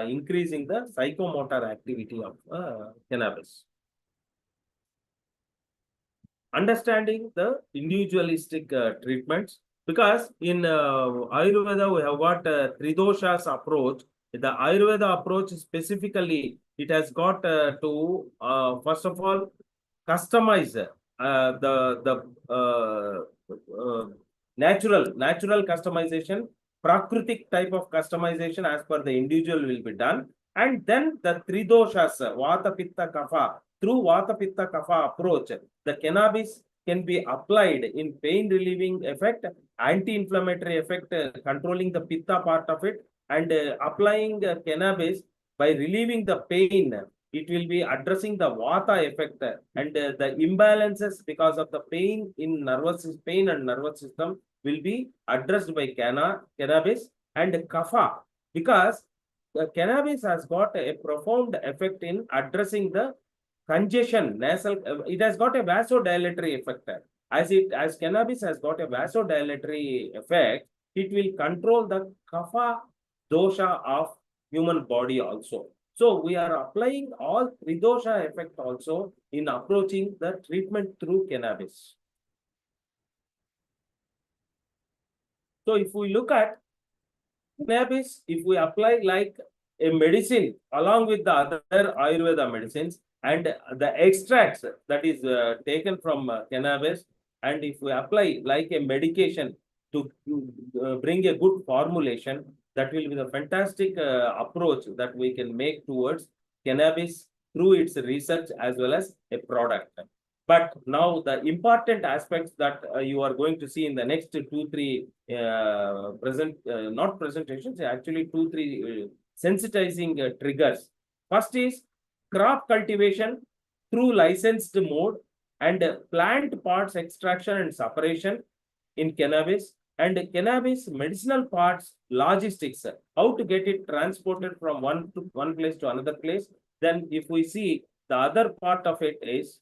increasing the psychomotor activity of cannabis. Understanding the individualistic treatments, because in Ayurveda we have got Tridoshas approach. The Ayurveda approach specifically, it has got to first of all customize the natural customization, prakritic type of customization as per the individual will be done, and then the Tridoshas, Vata Pitta Kapha. Through Vata Pitta Kapha approach, the cannabis can be applied in pain relieving effect anti-inflammatory effect, controlling the pitta part of it, and applying cannabis by relieving the pain. It will be addressing the vata effect and the imbalances because of the pain and nervous system will be addressed by cannabis and kapha, because the cannabis has got a profound effect in addressing the congestion, nasal. It has got a vasodilatory effect. As cannabis has got a vasodilatory effect, it will control the kapha dosha of human body also. So we are applying all tridosha effect also in approaching the treatment through cannabis. So if we look at cannabis, if we apply like a medicine along with the other Ayurveda medicines and the extracts that is taken from cannabis, and if we apply like a medication to bring a good formulation, that will be the fantastic approach that we can make towards cannabis through its research as well as a product. But now the important aspects that you are going to see in the next 2-3 not presentations, actually 2-3 sensitizing triggers. First is crop cultivation through licensed mode and plant parts extraction and separation in cannabis, and cannabis medicinal parts logistics, how to get it transported from one place to another place. Then if we see the other part of it is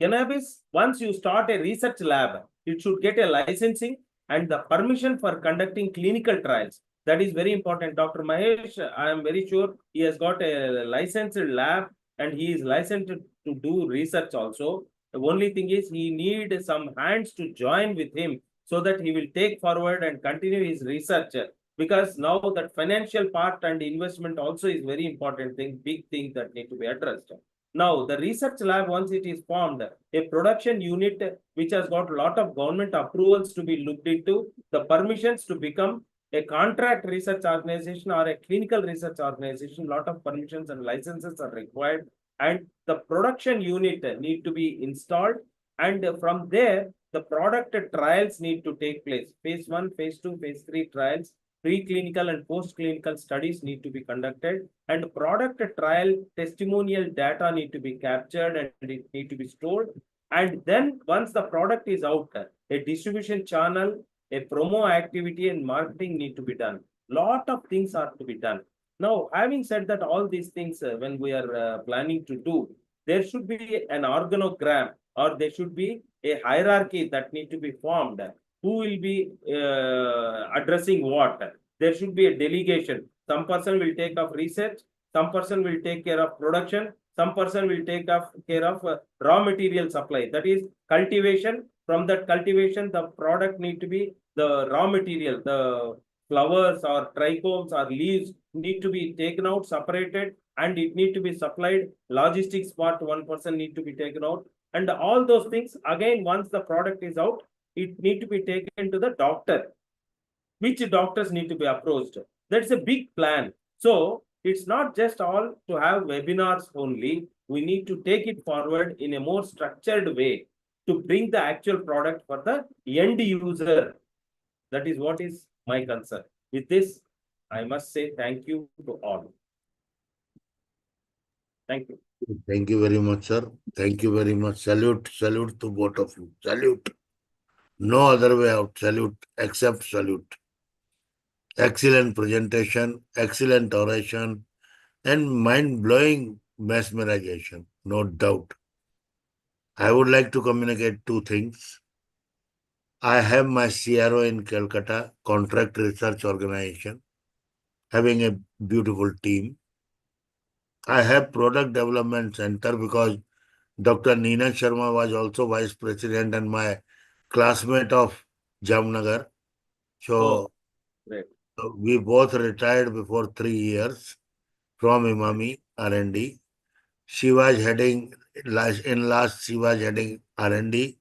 cannabis. Once you start a research lab, it should get a licensing and the permission for conducting clinical trials. That is very important. Dr. Mahesh, I am very sure he has got a licensed lab and he is licensed to do research also. The only thing is he needs some hands to join with him so that he will take forward and continue his research. Because now that financial part and investment also is very important thing, big thing that need to be addressed. Now, the research lab, once it is formed, a production unit which has got a lot of government approvals to be looked into, the permissions to become a contract research organization or a clinical research organization, lot of permissions and licenses are required, and the production unit need to be installed, and from there, the product trials need to take place. Phase 1, phase 2, phase 3 trials, preclinical and post-clinical studies need to be conducted, and product trial testimonial data need to be captured and it need to be stored. And then once the product is out, a distribution channel, a promo activity and marketing need to be done. Lot of things are to be done. Now, having said that, all these things, when we are planning to do, there should be an organogram or there should be a hierarchy that need to be formed. Who will be addressing what? There should be a delegation. Some person will take up research, some person will take care of production, some person will take care of raw material supply. That is cultivation. From that cultivation, the product need to be the raw material, the flowers or trichomes or leaves need to be taken out, separated, and it need to be supplied. Logistics part, one person need to be taken out. And all those things, again, once the product is out, it need to be taken to the doctor. Which doctors need to be approached? That's a big plan. So it's not just all to have webinars only. We need to take it forward in a more structured way to bring the actual product for the end user. That is what is my concern. With this, I must say thank you to all. Thank you. Thank you very much, sir. Thank you very much. Salute to both of you. Salute. No other way out. Salute, except salute. Excellent presentation, excellent oration, and mind-blowing mesmerization, no doubt. I would like to communicate two things. I have my CRO in Kolkata, Contract Research Organization, having a beautiful team. I have Product Development Center because Dr. Neena Sharma was also Vice President and my classmate of Jamnagar. So Great. we both retired before 3 years from Imami R&D. She was heading she was heading R&D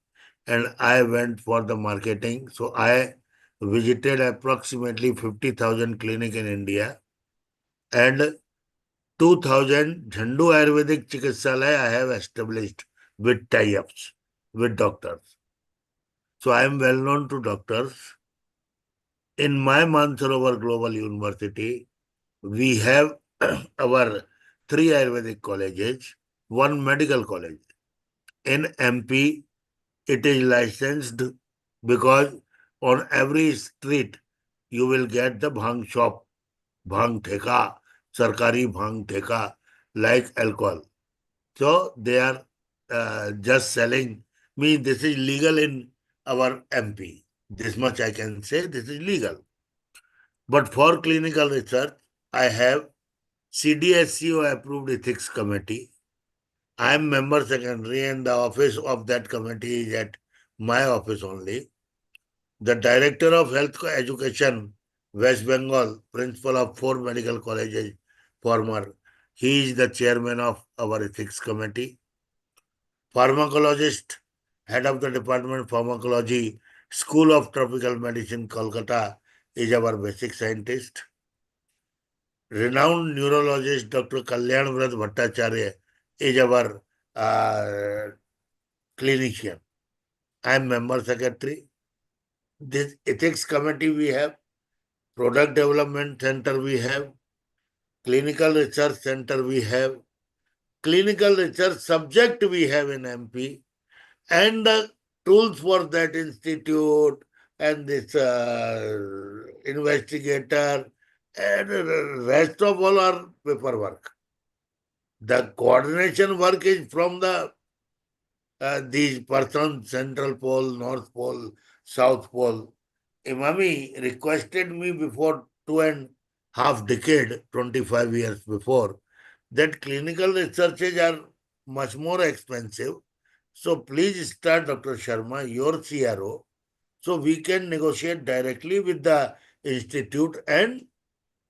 and I went for the marketing. So I visited approximately 50,000 clinic in India and 2000 Jhandu Ayurvedic Chikitsalaya I have established with tie-ups with doctors. So I am well known to doctors. In my Mansarovar Global University, we have our 3 Ayurvedic colleges, 1 medical college. In MP, it is licensed because on every street you will get the bhang shop, bhang theka, sarkari bhang theka, like alcohol. So they are just selling me. This is legal in our MP. This much I can say. This is legal. But for clinical research, I have CDSCO approved ethics committee. I am member secretary, and the office of that committee is at my office only. The director of health education, West Bengal, principal of 4 medical colleges, former. He is the chairman of our ethics committee. Pharmacologist, head of the department pharmacology, School of Tropical Medicine, Kolkata, is our basic scientist. Renowned neurologist Dr. Kalyan Vrat Bhattacharya is our clinician. I am member secretary. This ethics committee we have, product development center we have, clinical research center we have, clinical research subject we have in MP, and the tools for that institute and this investigator and rest of all are paperwork. The coordination work is from the these persons, Central Pole, North Pole, South Pole. Imami requested me before 2.5 decades, 25 years before, that clinical researches are much more expensive. So please start, Dr. Sharma, your CRO, so we can negotiate directly with the institute and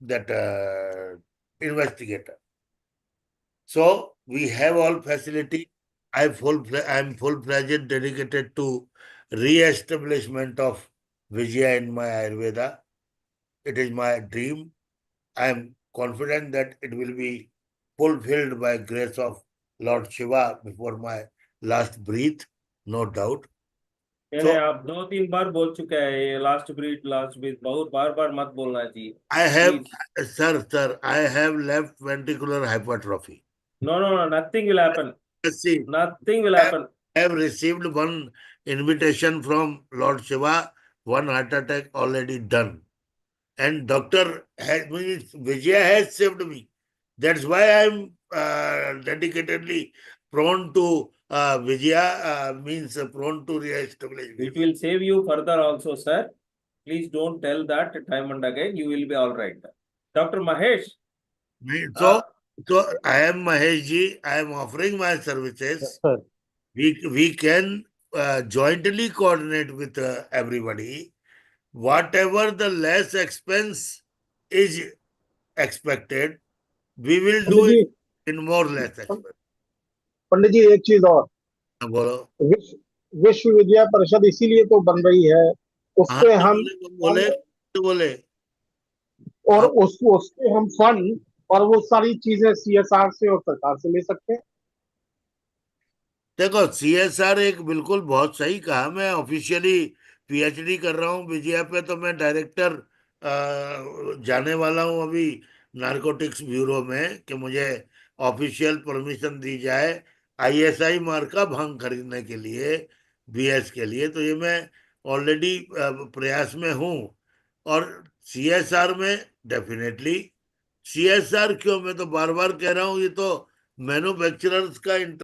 that investigator. So we have all facility. I am full-fledged dedicated to re-establishment of VijayA in my Ayurveda. It is my dream. I am confident that it will be fulfilled by grace of Lord Shiva before my last breath, no doubt. यानी So आप 2-3 बार बोल चुके हैं ये last breathe बहुत बार बार मत बोलना जी I have, please sir, I have left ventricular hypertrophy. no nothing will happen Let's see. nothing will I happen have received one invitation from Lord Shiva, one heart attack already done. And doctor has means Vijaya has saved me. That's why I'm dedicatedly prone to Vijaya, means prone to re-establish it Vijaya. will save you further also sir please don't tell that time and again you will be all right Dr. Mahesh So, uh, so I am Mahesh ji. I am offering my Yes, services. sir. We can jointly coordinate with everybody. Whatever the less expense is expected, we will Pandit do it ji in more less expense. Pandit ji एक चीज और बोलो। विश्व विद्या परिषद इसीलिए तो बन रही है हाँ उसपे तो हम बोले बोले तो बोले और अब उसके हम फंड और वो सारी चीजें सीएसआर से और सरकार से ले सकते हैं देखो सीएसआर एक बिल्कुल बहुत सही कहा। मैं ऑफिशियली पीएचडी कर रहा हूँ विजया पे, तो मैं डायरेक्टर जाने वाला हूँ अभी नारकोटिक्स ब्यूरो में कि मुझे ऑफिशियल परमिशन दी जाए आईएसआई मार्क का भांग खरीदने के लिए, बीएस के लिए। तो ये मैं ऑलरेडी प्रयास में हूँ। और सीएसआर में डेफिनेटली, सीएसआर क्यों, मैं तो बार बार कह रहा हूँ, ये तो मैन्युफैक्चरर्स का